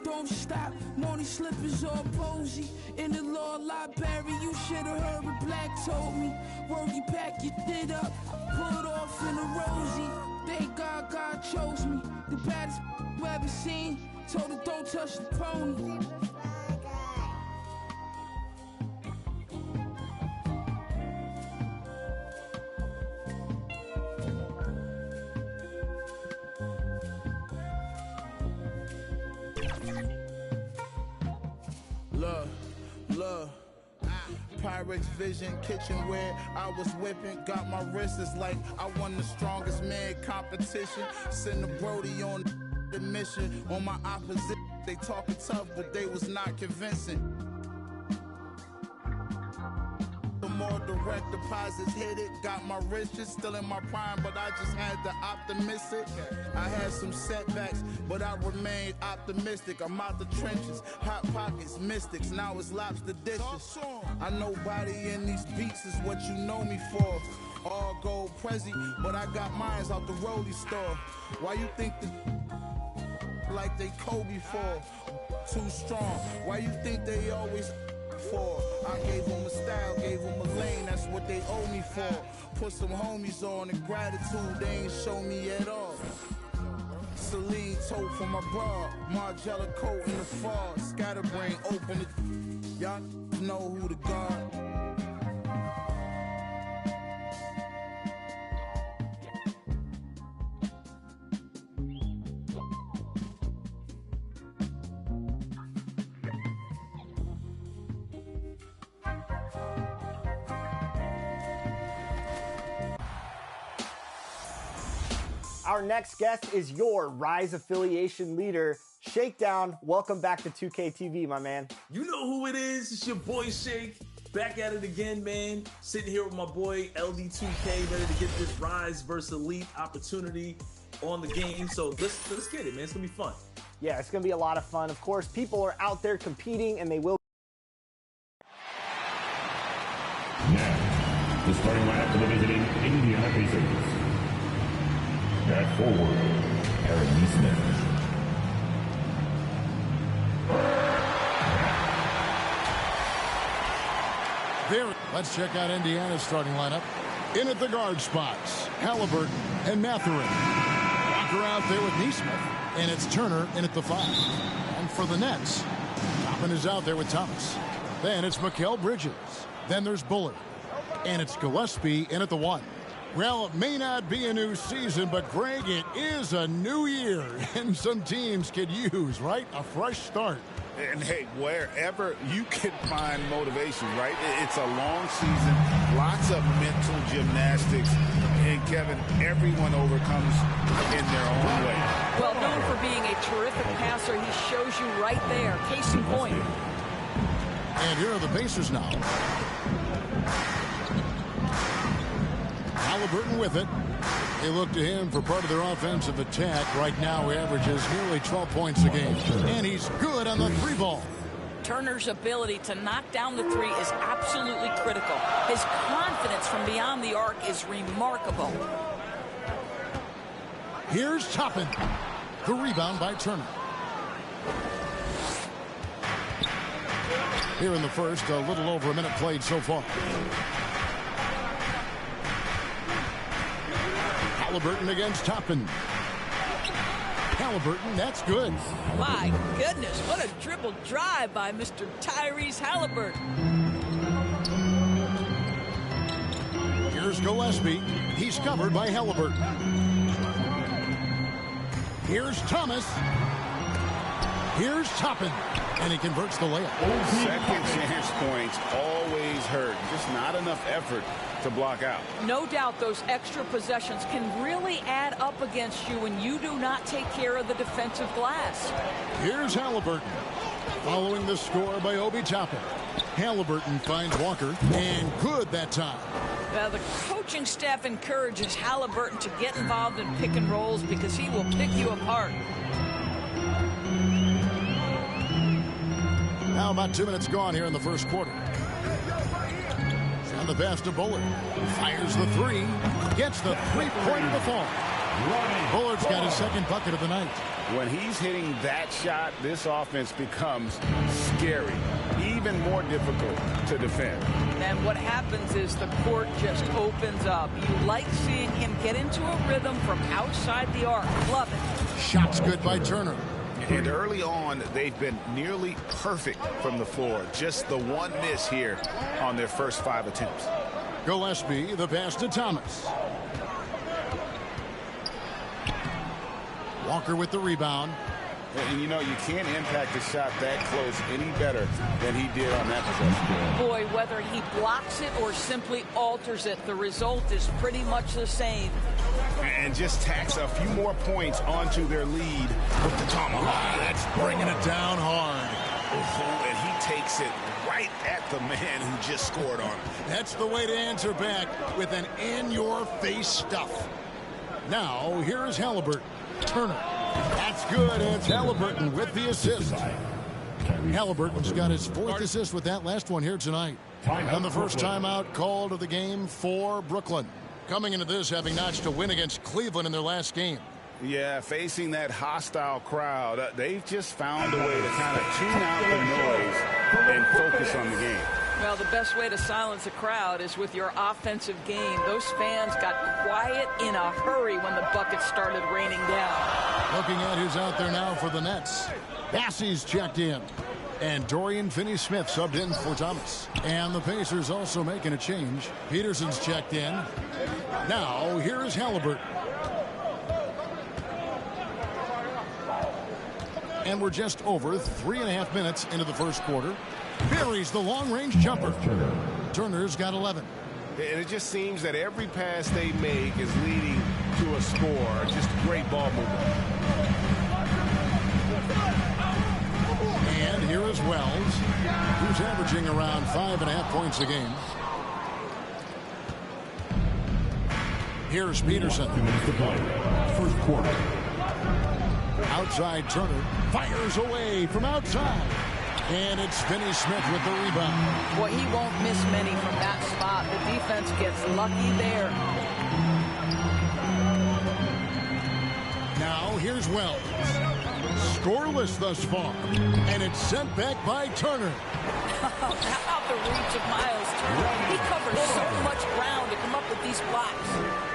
don't stop, Money slippers all posy. In the law library, you should've heard what Black told me. Word, you pack your shit up, pulled off in a rosy. Thank God, God chose me. The baddest you ever seen. Told her don't touch the pony. Look, Pyrex Vision, kitchenware, I was whipping, got my wrists like I won the strongest man competition. Send the Brody on the mission, on my opposite, they talking tough, but they was not convincing. The more direct deposits hit it, got my riches still in my prime, but I just had to optimistic. I had some setbacks, but I remained optimistic. I'm out the trenches, hot pockets, mystics, now it's lobster dishes. I know body in these beats is what you know me for. All gold Prezi, but I got mines out the Rollie store. Why you think the like they Kobe for? Too strong. Why you think they always for? I gave them a style, gave them a lane, that's what they owe me for. Put some homies on and gratitude they ain't show me at all. Celine tote for my bra, Margiela coat in the fall. Scatterbrain open it, y'all know who to guard. Our next guest is your Rise affiliation leader, Shakedown. Welcome back to 2K TV, my man. You know who it is. It's your boy Shake. Back at it again, man. Sitting here with my boy LD2K, ready to get this Rise versus Elite opportunity on the game. So let's get it, man. It's going to be fun. Yeah, it's going to be a lot of fun. Of course, people are out there competing, and they will. Now, the starting lineup for the visiting Indiana Pacers. At forward, Aaron Neesmith. There, let's check out Indiana's starting lineup. In at the guard spots, Halliburton and Mathurin. Walker out there with Neesmith, and it's Turner in at the 5. And for the Nets, Toppin is out there with Thomas. Then it's Mikal Bridges. Then there's Bullard, and it's Gillespie in at the 1. Well, it may not be a new season, but Greg, it is a new year, and some teams could use, right, a fresh start. And hey, wherever you can find motivation, right? It's a long season, lots of mental gymnastics, and Kevin, everyone overcomes in their own way. Well, known for being a terrific passer, he shows you right there. Case in point. And here are the Pacers now. Halliburton with it. They look to him for part of their offensive attack. Right now, he averages nearly 12 points a game. And he's good on the 3 ball. Turner's ability to knock down the 3 is absolutely critical. His confidence from beyond the arc is remarkable. Here's Toppin. The rebound by Turner. Here in the first, a little over a minute played so far. Halliburton against Toppin. Halliburton, that's good. My goodness, what a dribble drive by Mr. Tyrese Halliburton. Here's Gillespie. He's covered by Halliburton. Here's Thomas. Here's Toppin, and he converts the layup. Second chance points always hurt. Just not enough effort to block out. No doubt those extra possessions can really add up against you when you do not take care of the defensive glass. Here's Halliburton. Following the score by Obi Toppin. Halliburton finds Walker, and good that time. Well, the coaching staff encourages Halliburton to get involved in pick and rolls because he will pick you apart. Now about 2 minutes gone here in the first quarter. Send the pass to Bullard. Fires the three. Gets the three-point before. Bullard's got his second bucket of the night. When he's hitting that shot, this offense becomes scary, even more difficult to defend. And what happens is the court just opens up. You like seeing him get into a rhythm from outside the arc. Love it. Shots good by Turner. And early on, they've been nearly perfect from the floor. Just the one miss here on their first 5 attempts. Gillespie, the pass to Thomas. Walker with the rebound. And you know, you can't impact a shot that close any better than he did on that possession. Boy, whether he blocks it or simply alters it, the result is pretty much the same. And just tacks a few more points onto their lead with the tomahawk. That's bringing it down hard. Oh, and he takes it right at the man who just scored on him. That's the way to answer back with an in-your-face stuff. Now, here's Halliburton. Turner. That's good. It's Halliburton with the assist. Halliburton's got his 4th assist with that last one here tonight. And the first timeout called of the game for Brooklyn. Coming into this having notched a win against Cleveland in their last game. Yeah, facing that hostile crowd, they've just found a way to kind of tune out the noise and focus on the game. Well, the best way to silence a crowd is with your offensive game. Those fans got quiet in a hurry when the buckets started raining down. Looking at who's out there now for the Nets. Bassey's checked in. And Dorian Finney-Smith subbed in for Thomas. And the Pacers also making a change. Peterson's checked in. Now, here is Halliburton. And we're just over 3.5 minutes into the first quarter. Buries the long-range jumper. Turner's got 11. And it just seems that every pass they make is leading to a score. Just great ball movement. And here is Wells, who's averaging around 5.5 points a game. Here's Peterson. First quarter. Outside Turner fires away from outside. And it's Finney-Smith with the rebound. Boy, he won't miss many from that spot. The defense gets lucky there. Now here's Wells. Scoreless thus far. And it's sent back by Turner. How about the reach of Miles Turner? He covers so much ground to come up with these blocks.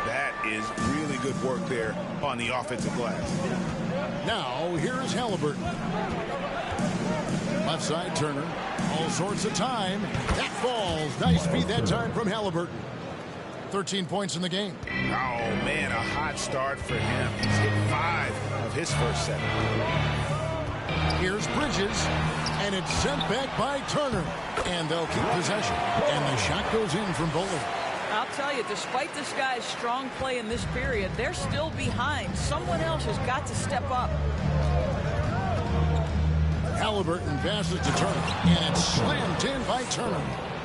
That is really good work there on the offensive glass. Now here's Halliburton. Left side Turner. All sorts of time. That falls. Nice feed that time from Halliburton. 13 points in the game. Oh, man, a hot start for him. He's hit 5 of his first 7. Here's Bridges. And it's sent back by Turner. And they'll keep possession. And the shot goes in from Bullard. I'll tell you, despite this guy's strong play in this period, they're still behind. Someone else has got to step up. Halliburton passes to Turner, and it's slammed in by Turner.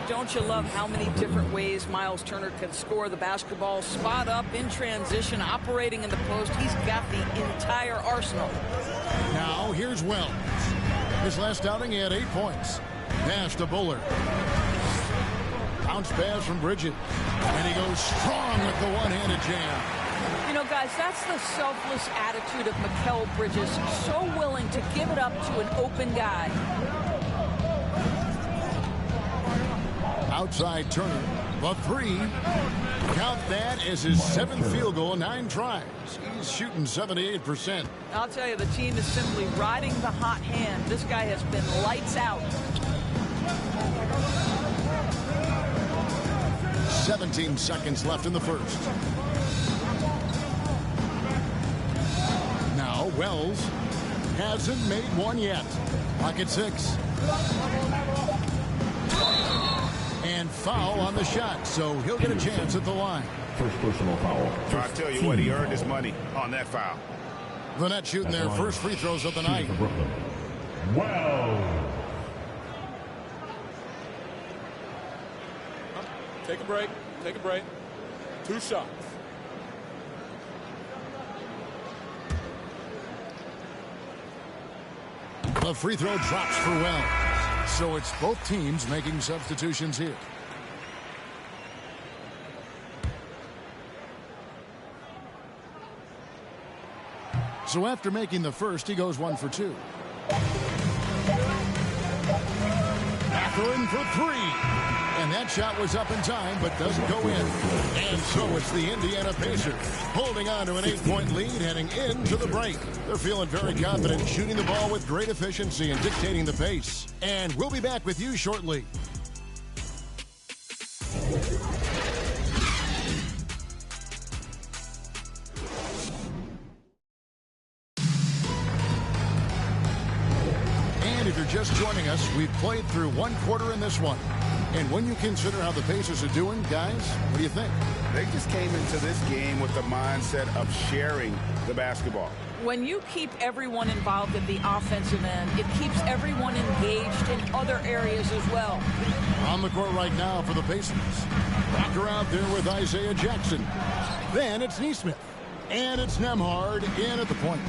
Don't you love how many different ways Miles Turner can score the basketball? Spot up, in transition, operating in the post. He's got the entire arsenal. Now here's Wells. His last outing, he had 8 points. Pass to Bullard. Bounce pass from Bridges. And he goes strong with the one-handed jam. You know, guys, that's the selfless attitude of Mikal Bridges. So willing to give it up to an open guy. Outside Turner. The 3. Count that as his 7th field goal, 9 tries. He's shooting 78%. I'll tell you, the team is simply riding the hot hand. This guy has been lights out. 17 seconds left in the first. Now Wells hasn't made one yet. Pocket 6. And foul on the shot, so he'll get a chance at the line. First personal foul. I tell you what, he earned his money on that foul. The Nets shooting their first free throws of the night. Wow. Take a break. Take a break. 2 shots. The free throw drops for Wells. So it's both teams making substitutions here. So after making the first, he goes 1 for 2. Mathurin for 3. And that shot was up in time, but doesn't go in. And so it's the Indiana Pacers holding on to an 8-point lead heading into the break. They're feeling very confident, shooting the ball with great efficiency and dictating the pace. And we'll be back with you shortly. And if you're just joining us, we've played through 1 quarter in this one. And when you consider how the Pacers are doing, guys, what do you think? They just came into this game with the mindset of sharing the basketball. When you keep everyone involved in the offensive end, it keeps everyone engaged in other areas as well. On the court right now for the Pacers. Rocker out there with Isaiah Jackson. Then it's Neesmith. And it's Nembhard in at the point.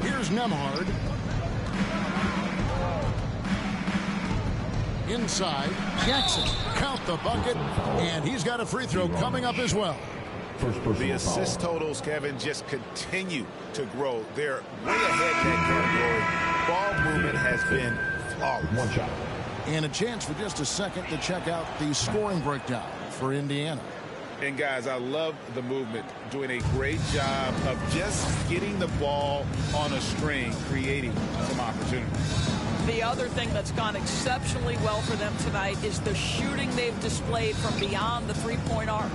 Here's Nembhard. Inside, Jackson, count the bucket, and he's got a free throw coming up as well. The assist totals, Kevin, just continue to grow. They're way ahead in that category. Ball movement has been flawless. 1 shot. And a chance for just a second to check out the scoring breakdown for Indiana. And guys, I love the movement, doing a great job of just getting the ball on a string, creating some opportunities. The other thing that's gone exceptionally well for them tonight is the shooting they've displayed from beyond the three-point arc.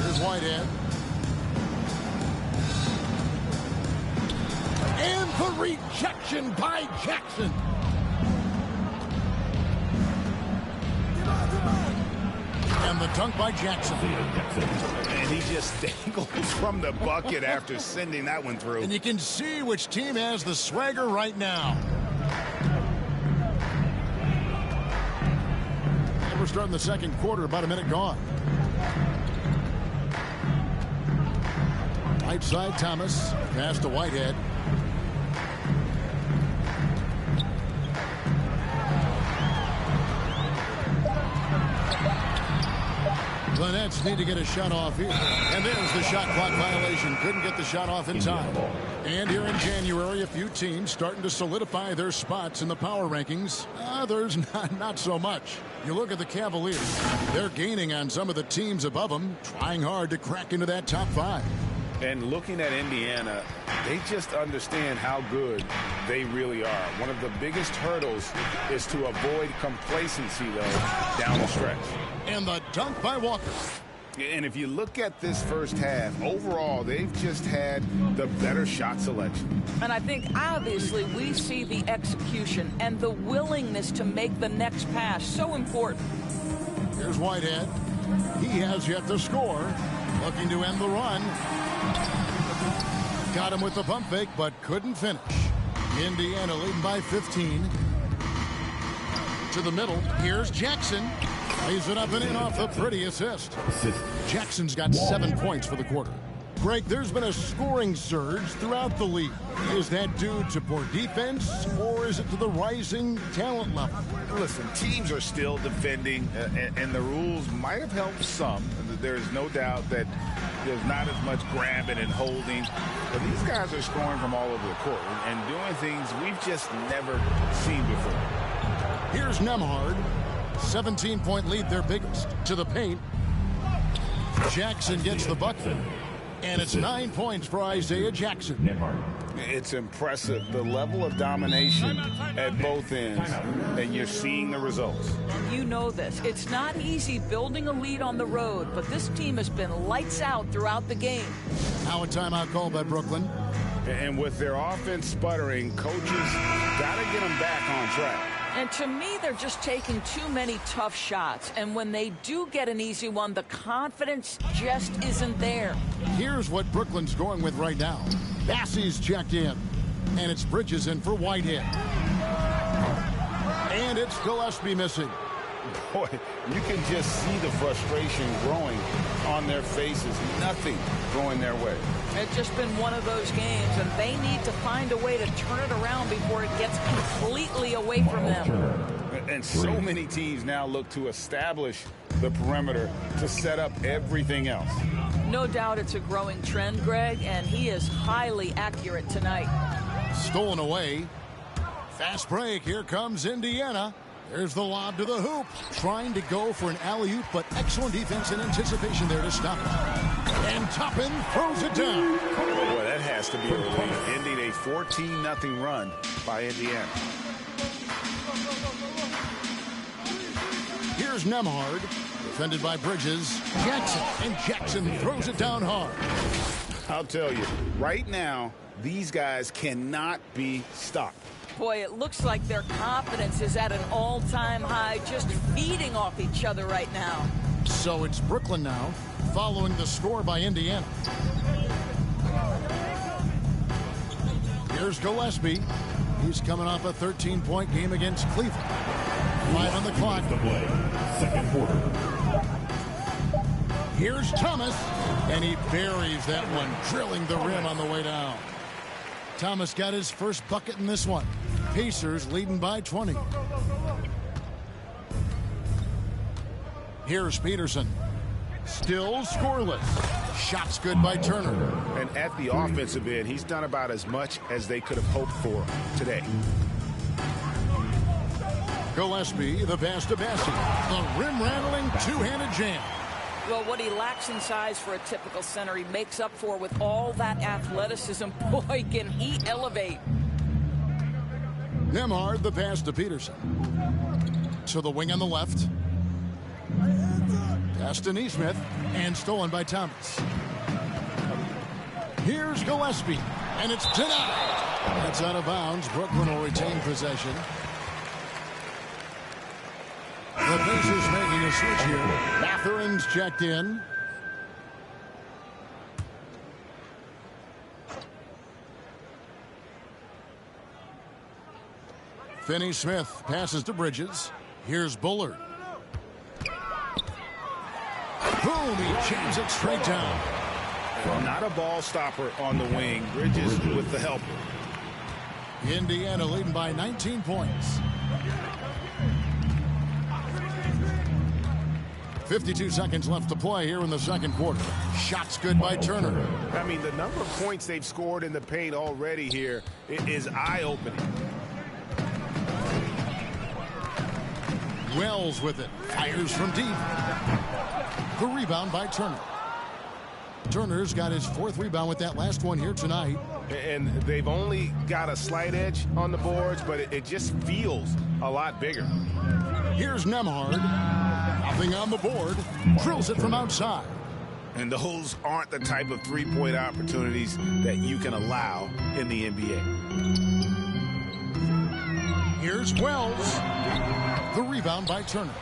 Here's Whitehead. And the rejection by Jackson. And the dunk by Jackson. And he just dangles from the bucket after sending that one through. And you can see which team has the swagger right now. We're starting the second quarter, about a minute gone. Right side, Thomas. Pass to Whitehead. The Nets need to get a shot off here. And there's the shot clock violation. Couldn't get the shot off in time. And here in January, a few teams starting to solidify their spots in the power rankings. Others, not so much. You look at the Cavaliers. They're gaining on some of the teams above them, trying hard to crack into that top 5. And looking at Indiana, they just understand how good they really are. One of the biggest hurdles is to avoid complacency, though, down the stretch. And the dunk by Walker. And if you look at this first half, overall, they've just had the better shot selection. And I think, obviously, we see the execution and the willingness to make the next pass so important. Here's Whitehead. He has yet to score. Looking to end the run. Got him with the pump fake, but couldn't finish. Indiana leading by 15. To the middle. Here's Jackson. Lays it up and in off the pretty assist. Jackson's got 7 points for the quarter. Greg, there's been a scoring surge throughout the league. Is that due to poor defense, or is it to the rising talent level? Listen, teams are still defending, and the rules might have helped some. There's no doubt that there's not as much grabbing and holding. But these guys are scoring from all over the court and doing things we've just never seen before. Here's Nembhard. 17-point lead, their biggest. To the paint. Jackson gets the bucket. And it's 9 points for Isaiah Jackson. It's impressive, the level of domination at both ends, and you're seeing the results. And you know this. It's not easy building a lead on the road, but this team has been lights out throughout the game. Now a timeout called by Brooklyn. And with their offense sputtering, coaches got to get them back on track. And to me, they're just taking too many tough shots. And when they do get an easy one, the confidence just isn't there. Here's what Brooklyn's going with right now. Bassey's checked in. And it's Bridges in for Whitehead. And it's Gillespie missing. Boy, you can just see the frustration growing on their faces. Nothing going their way. It's just been one of those games, and they need to find a way to turn it around before it gets completely away from them. And so many teams now look to establish the perimeter to set up everything else. No doubt it's a growing trend, Greg, and he is highly accurate tonight. Stolen away. Fast break. Here comes Indiana. There's the lob to the hoop. Trying to go for an alley-oop, but excellent defense and anticipation there to stop it. And Toppin throws it down. Boy, that has to be a relief. Ending a 14-0 run by Indiana. Here's Nemhard. Defended by Bridges. Jackson. And Jackson throws it down hard. I'll tell you, right now, these guys cannot be stopped. Boy, it looks like their confidence is at an all-time high, just feeding off each other right now. So it's Brooklyn now, following the score by Indiana. Here's Gillespie. He's coming off a 13-point game against Cleveland. 5 on the clock. The play, second quarter. Here's Thomas, and he buries that one, drilling the rim on the way down. Thomas got his first bucket in this one. Pacers leading by 20. Here's Peterson. Still scoreless. Shots good by Turner. And at the offensive end, he's done about as much as they could have hoped for today. Gillespie, the pass to Bassey. The rim-rattling two-handed jam. Well, what he lacks in size for a typical center, he makes up for with all that athleticism. Boy, can he elevate. Nemhard, the pass to Peterson. To the wing on the left. Pass to Neesmith, and stolen by Thomas. Here's Gillespie, and it's denied. That's out of bounds. Brooklyn will retain possession. The Pacers making a switch here. Matherin's checked in. Finney-Smith passes to Bridges. Here's Bullard. Boom, he jams it straight down. Not a ball stopper on the wing. Bridges with the help. Indiana leading by 19 points. 52 seconds left to play here in the second quarter. Shots good by Turner. I mean, the number of points they've scored in the paint already here is eye-opening. Wells with it. Fires from deep. The rebound by Turner. Turner's got his fourth rebound with that last one here tonight. And they've only got a slight edge on the boards, but it just feels a lot bigger. Here's Nemhard. Nothing on the board. Drills it from outside. And those aren't the type of three-point opportunities that you can allow in the NBA. Here's Wells. The rebound by Turner.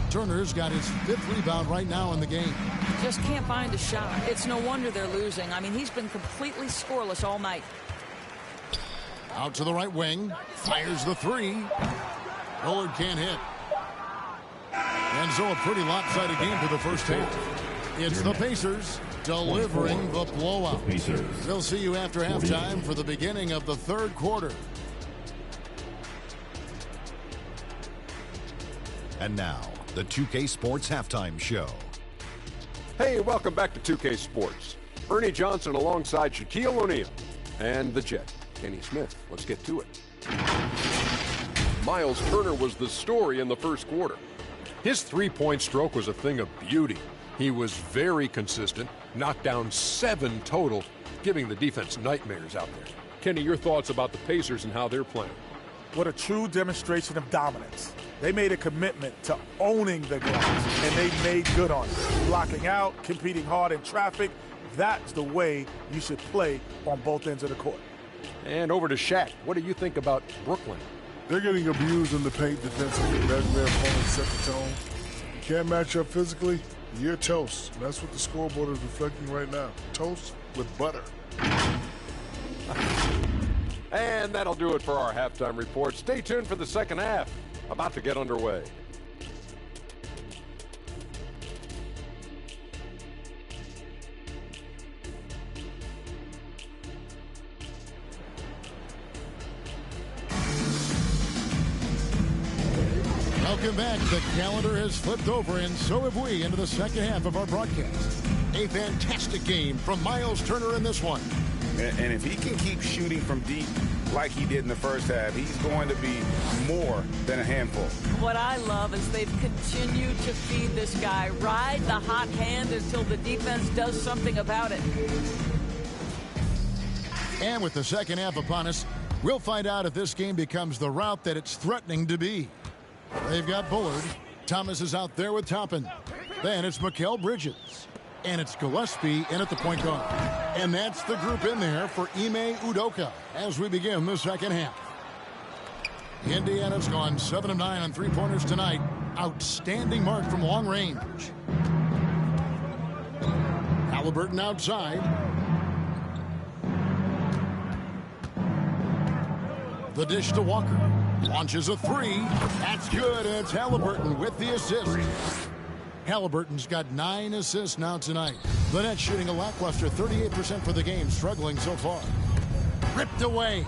Turner's got his fifth rebound right now in the game. Just can't find a shot. It's no wonder they're losing. I mean, he's been completely scoreless all night. Out to the right wing. Fires the three. Bullard can't hit. And so a pretty lopsided game for the first half. It's the Pacers delivering the blowout. They'll see you after halftime for the beginning of the third quarter. And now, the 2K Sports Halftime Show. Hey, welcome back to 2K Sports. Ernie Johnson alongside Shaquille O'Neal and the Jet, Kenny Smith. Let's get to it. Miles Turner was the story in the first quarter. His three-point stroke was a thing of beauty. He was very consistent, knocked down 7 total, giving the defense nightmares out there. Kenny, your thoughts about the Pacers and how they're playing? What a true demonstration of dominance. They made a commitment to owning the glass, and they made good on it. Blocking out, competing hard in traffic, that's the way you should play on both ends of the court. And over to Shaq. What do you think about Brooklyn? They're getting abused in the paint defensively, letting their opponents set the tone. You can't match up physically, you're toast. And that's what the scoreboard is reflecting right now. Toast with butter. And that'll do it for our halftime report. Stay tuned for the second half. About to get underway. Welcome back. The calendar has flipped over, and so have we, into the second half of our broadcast. A fantastic game from Miles Turner in this one. And if he can keep shooting from deep like he did in the first half, he's going to be more than a handful. What I love is they've continued to feed this guy. Ride the hot hand until the defense does something about it. And with the second half upon us, we'll find out if this game becomes the route that it's threatening to be. They've got Bullard. Thomas is out there with Toppin. Then it's Mikal Bridges. And it's Gillespie in at the point guard. And that's the group in there for Ime Udoka as we begin the second half. Indiana's gone 7 of 9 on three-pointers tonight. Outstanding mark from long range. Halliburton outside. The dish to Walker. Launches a three. That's good. And it's Halliburton with the assist. Halliburton's got 9 assists now tonight. The Nets shooting a lackluster 38% for the game, struggling so far. Ripped away.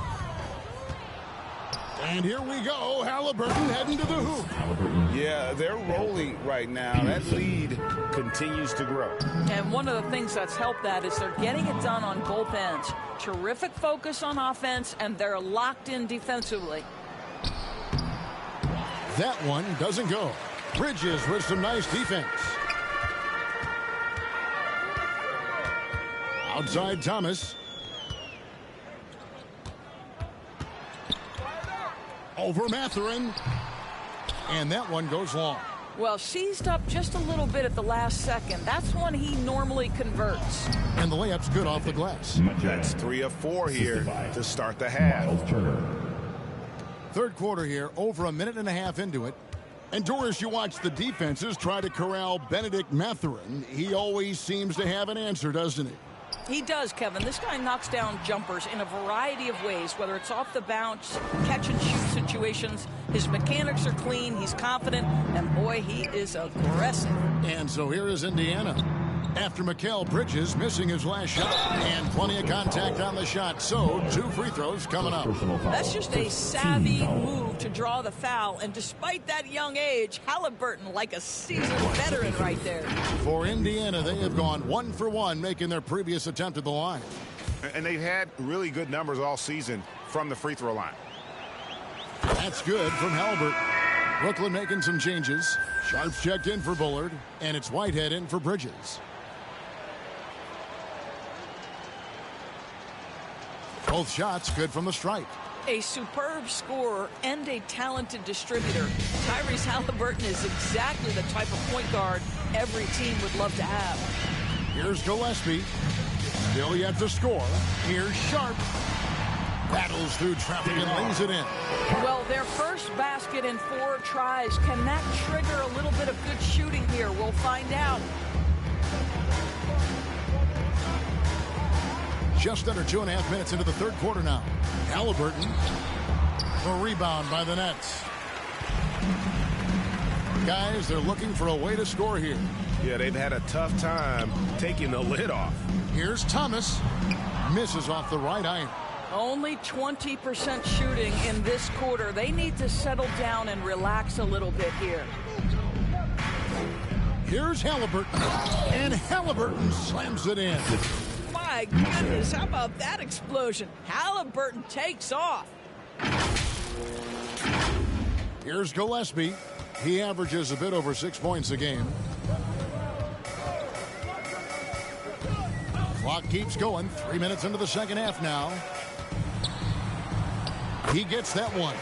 And here we go. Halliburton heading to the hoop. Yeah, they're rolling right now. That lead continues to grow. And one of the things that's helped that is they're getting it done on both ends. Terrific focus on offense, and they're locked in defensively. That one doesn't go. Bridges with some nice defense. Outside Thomas. Over Mathurin. And that one goes long. Well, seized up just a little bit at the last second. That's when he normally converts. And the layup's good off the glass. That's 3 of 4 here to start the half. Third quarter here, over a minute and a half into it. And Doris, you watch the defenses try to corral Benedict Mathurin. He always seems to have an answer, doesn't he? He does, Kevin. This guy knocks down jumpers in a variety of ways, whether it's off the bounce, catch and shoot situations. His mechanics are clean, he's confident, and boy, he is aggressive. And so here is Indiana. After Mikal Bridges missing his last shot. And plenty of contact on the shot. So 2 free throws coming up. That's just a savvy move to draw the foul. And despite that young age, Halliburton like a seasoned veteran right there. For Indiana, they have gone 1 for 1, making their previous attempt at the line. And they've had really good numbers all season from the free throw line. That's good from Halliburton. Brooklyn making some changes. Sharps checked in for Bullard. And it's Whitehead in for Bridges. Both shots good from the stripe. A superb scorer and a talented distributor. Tyrese Halliburton is exactly the type of point guard every team would love to have. Here's Gillespie. Still yet to score. Here's Sharp. Battles through traffic and lays it in. Well, their first basket in 4 tries. Can that trigger a little bit of good shooting here? We'll find out. Just under 2.5 minutes into the third quarter now. Halliburton. A rebound by the Nets. Guys, they're looking for a way to score here. Yeah, they've had a tough time taking the lid off. Here's Thomas. Misses off the right iron. Only 20% shooting in this quarter. They need to settle down and relax a little bit here. Here's Halliburton. And Halliburton slams it in. My goodness, how about that explosion? Halliburton takes off. Here's Gillespie. He averages a bit over 6 points a game. Clock keeps going. 3 minutes into the second half now. He gets that one.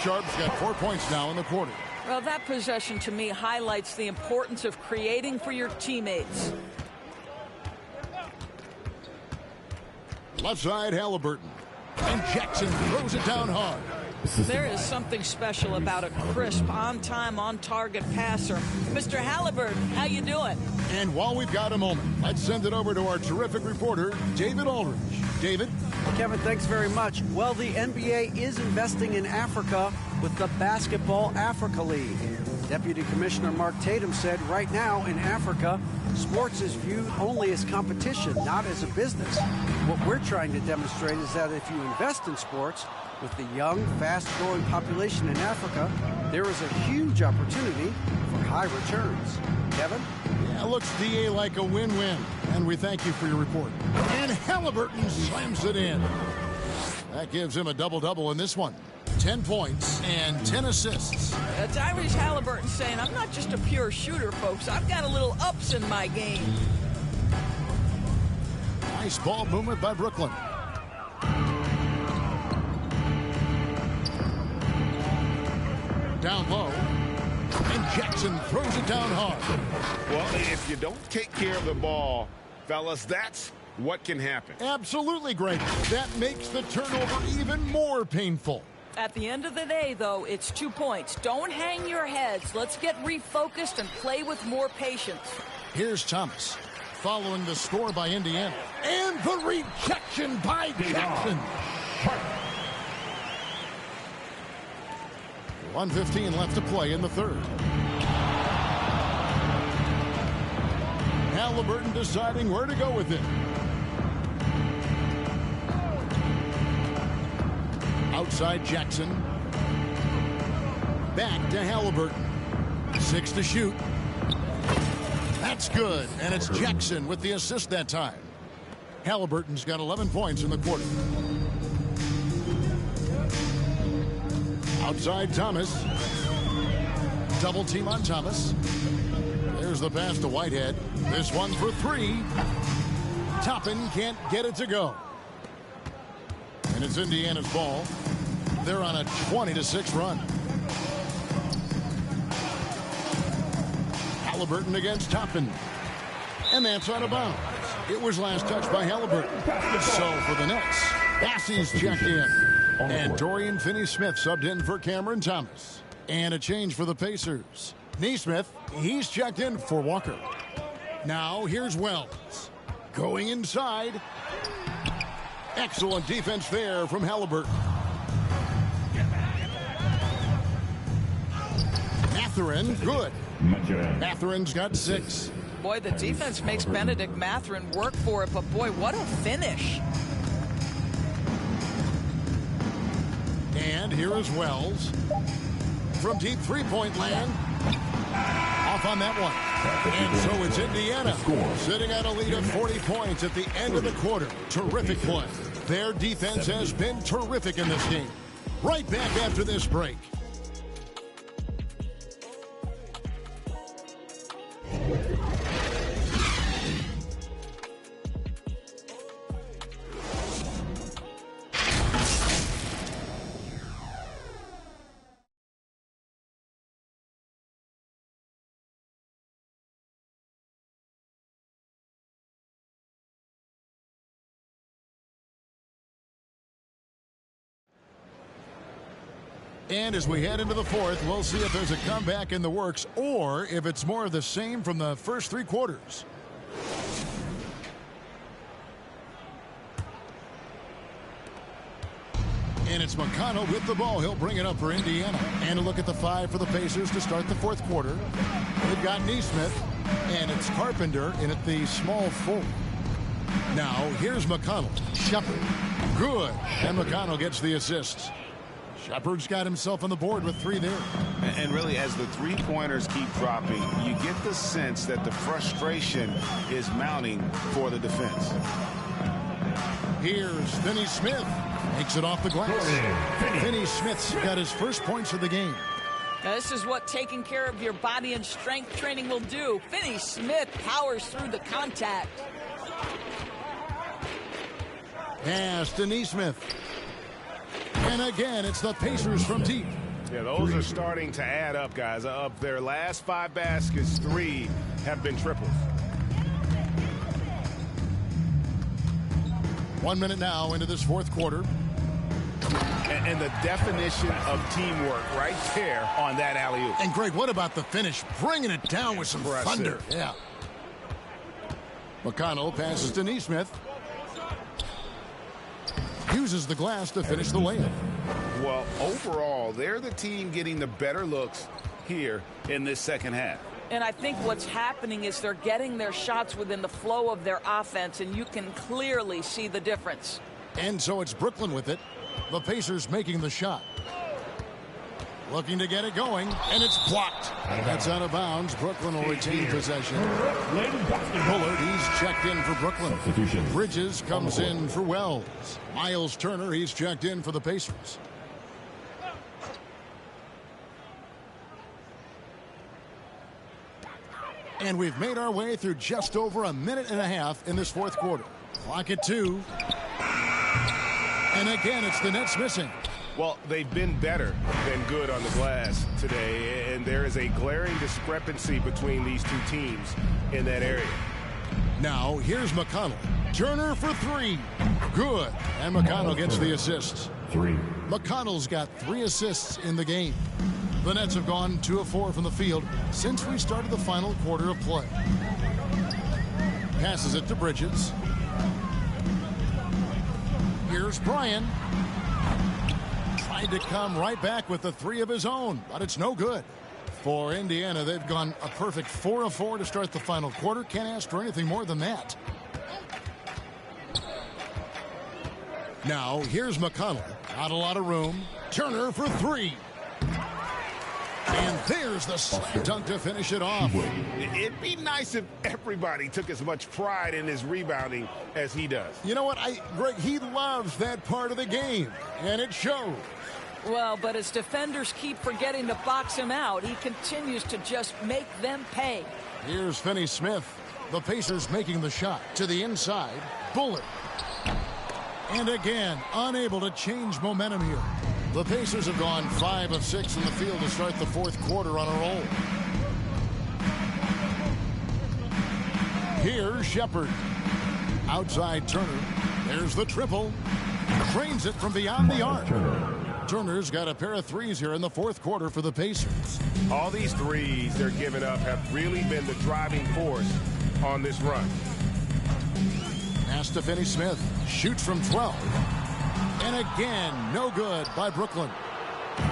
Sharp's got 4 points now in the quarter. Well, that possession to me highlights the importance of creating for your teammates. Left side, Halliburton. And Jackson throws it down hard. There is something special about a crisp, on-time, on-target passer. Mr. Halliburton, how you doing? And while we've got a moment, let's send it over to our terrific reporter, David Aldridge. David? Kevin, thanks very much. Well, the NBA is investing in Africa with the Basketball Africa League. Deputy Commissioner Mark Tatum said right now in Africa, sports is viewed only as competition, not as a business. What we're trying to demonstrate is that if you invest in sports, with the young, fast-growing population in Africa, there is a huge opportunity for high returns. Kevin? Yeah, looks, DA, like a win-win. And we thank you for your report. And Halliburton slams it in. That gives him a double-double in this one. 10 points and 10 assists. Tyrese Halliburton saying, I'm not just a pure shooter, folks. I've got a little ups in my game. Nice ball movement by Brooklyn. Down low. And Jackson throws it down hard. Well, if you don't take care of the ball, fellas, that's what can happen. Absolutely, Greg. That makes the turnover even more painful. At the end of the day, though, it's 2 points. Don't hang your heads. Let's get refocused and play with more patience. Here's Thomas, following the score by Indiana. And the rejection by Jackson. 1:15 left to play in the third. Halliburton deciding where to go with it. Outside Jackson. Back to Halliburton. 6 to shoot. That's good. And it's Jackson with the assist that time. Halliburton's got 11 points in the quarter. Outside Thomas. Double team on Thomas. There's the pass to Whitehead. This one for 3. Toppin can't get it to go. And it's Indiana's ball. They're on a 20-6 run. Halliburton against Toppin. And that's out of bounds. It was last touched by Halliburton. So for the Nets, Bassey's checked in. And Dorian Finney-Smith subbed in for Cameron Thomas. And a change for the Pacers. Nesmith, he's checked in for Walker. Now here's Wells. Going inside. Excellent defense there from Halliburton. Mathurin, good. Mathurin's got 6. Boy, the defense makes Benedict Mathurin work for it, but boy, what a finish. And here is Wells. From deep three-point land. Off on that one. And so it's Indiana sitting at a lead of 40 points at the end of the quarter. Terrific play. Their defense has been terrific in this game. Right back after this break. And as we head into the fourth, we'll see if there's a comeback in the works or if it's more of the same from the first 3 quarters. And it's McConnell with the ball. He'll bring it up for Indiana. And a look at the 5 for the Pacers to start the fourth quarter. They've got Nesmith, and it's Carpenter in at the small forward. Now, here's McConnell. Shepard. Good. And McConnell gets the assist. Shepard's got himself on the board with 3 there. And really, as the three-pointers keep dropping, you get the sense that the frustration is mounting for the defense. Here's Finney-Smith. Makes it off the glass. Finney-Smith's got his first points of the game. Now, this is what taking care of your body and strength training will do. Finney-Smith powers through the contact. Pass to Nesmith. And again, it's the Pacers from deep. Yeah, those are starting to add up, guys. Of their last 5 baskets, 3 have been triples. 1 minute now into this fourth quarter. And the definition of teamwork right there on that alley-oop. And, Greg, what about the finish? Bringing it down with some thunder. Yeah. McConnell passes to Neesmith. Uses the glass to finish the layup. Well, overall, they're the team getting the better looks here in this second half. And I think what's happening is they're getting their shots within the flow of their offense, and you can clearly see the difference. And so it's Brooklyn with it. The Pacers making the shot. Looking to get it going, and it's blocked. That's out of bounds. Brooklyn will retain possession. Bullard, he's checked in for Brooklyn. Bridges comes in for Wells. Miles Turner, he's checked in for the Pacers. And we've made our way through just over a minute and a half in this fourth quarter. Clock at 2. And again, it's the Nets missing. Well, they've been better than good on the glass today, and there is a glaring discrepancy between these two teams in that area. Now, here's McConnell. Turner for 3. Good. And McConnell gets the assist. 3. McConnell's got 3 assists in the game. The Nets have gone 2 of 4 from the field since we started the final quarter of play. Passes it to Bridges. Here's Bryan. Tried to come right back with the 3 of his own, but it's no good. For Indiana, they've gone a perfect 4 of 4 to start the final quarter. Can't ask for anything more than that. Now, here's McConnell. Not a lot of room. Turner for 3. And there's the slam dunk to finish it off. It'd be nice if everybody took as much pride in his rebounding as he does. You know what, Greg, he loves that part of the game, and it shows. Well, but as defenders keep forgetting to box him out, he continues to just make them pay. Here's Finney-Smith. The Pacers making the shot to the inside. Bullard. And again, unable to change momentum here. The Pacers have gone 5 of 6 in the field to start the fourth quarter on a roll. Here's Shepard. Outside Turner. There's the triple. Drains it from beyond the arc. Turner's got a pair of 3s here in the fourth quarter for the Pacers. All these 3s they're giving up have really been the driving force on this run. Pass to Finney-Smith. Shoots from 12. And again, no good by Brooklyn.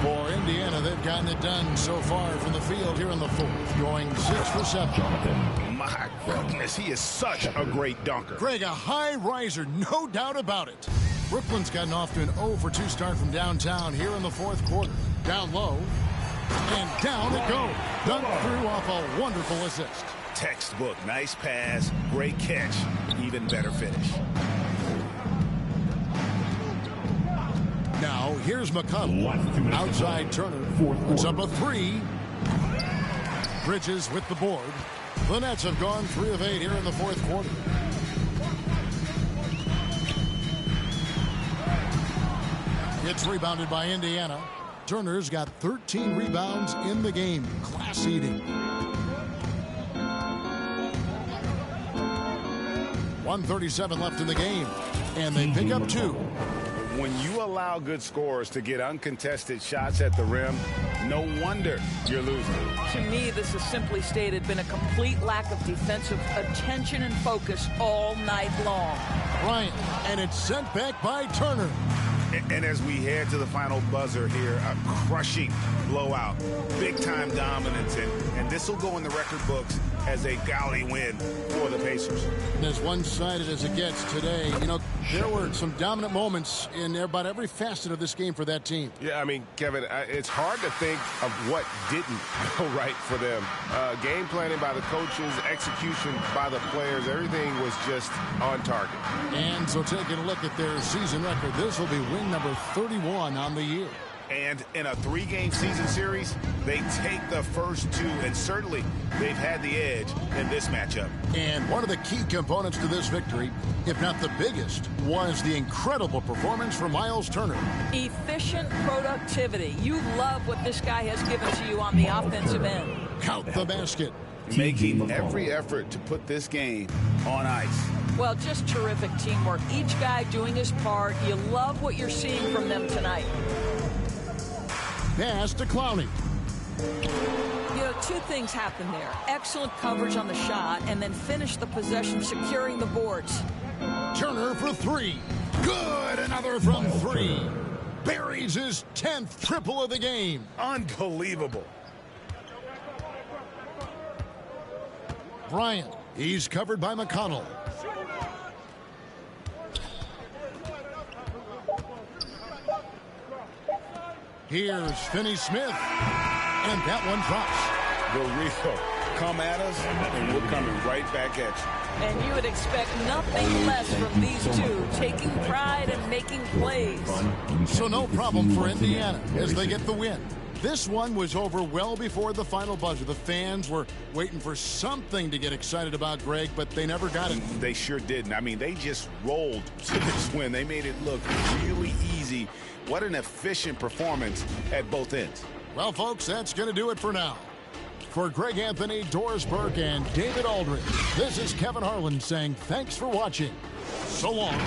For Indiana, they've gotten it done so far from the field here in the fourth, going 6 for 7. My goodness, he is such a great dunker. Greg, a high riser, no doubt about it. Brooklyn's gotten off to an 0 for 2 start from downtown here in the fourth quarter. Down low, and down it goes. Dunked through off a wonderful assist. Textbook, nice pass, great catch, even better finish. Now, here's McConnell. Outside Turner. Puts up a 3. Bridges with the board. The Nets have gone 3 of 8 here in the fourth quarter. It's rebounded by Indiana. Turner's got 13 rebounds in the game. Class eating. 1:37 left in the game. And they pick up 2. When you allow good scorers to get uncontested shots at the rim, no wonder you're losing. To me, this has simply stated been a complete lack of defensive attention and focus all night long. Bryant, and it's sent back by Turner. And as we head to the final buzzer here, a crushing blowout, big-time dominance, and this will go in the record books as a gaudy win for the Pacers. And as one-sided as it gets today, you know, there were some dominant moments in about every facet of this game for that team. Yeah, I mean, Kevin, it's hard to think of what didn't go right for them. Game planning by the coaches, execution by the players, everything was just on target. And so taking a look at their season record, this will be win number 31 on the year. And in a 3-game season series, they take the first 2, and certainly they've had the edge in this matchup. And one of the key components to this victory, if not the biggest, was the incredible performance from Miles Turner. Efficient productivity. You love what this guy has given to you on the offensive end. Count the basket. Making every effort to put this game on ice. Well, just terrific teamwork. Each guy doing his part. You love what you're seeing from them tonight. Pass to Clowney. You know, two things happened there. Excellent coverage on the shot, and then finish the possession securing the boards. Turner for three. Good, another from three. Buries his 10th triple of the game. Unbelievable. Bryant, he's covered by McConnell. Here's Finney-Smith, and that one drops. The real. Come at us, and we're coming right back at you. And you would expect nothing less from these two, taking pride and making plays. So no problem for Indiana as they get the win. This one was over well before the final buzzer. The fans were waiting for something to get excited about, Greg, but they never got it. They sure didn't. I mean, they just rolled to this win. They made it look really easy. What an efficient performance at both ends. Well, folks, that's going to do it for now. For Greg Anthony, Doris Burke, and David Aldridge, this is Kevin Harlan saying thanks for watching. So long.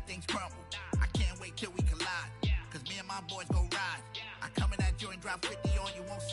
things crumble. I can't wait till we collide, cause me and my boys go ride. I come in that joint, drop 50 on you, won't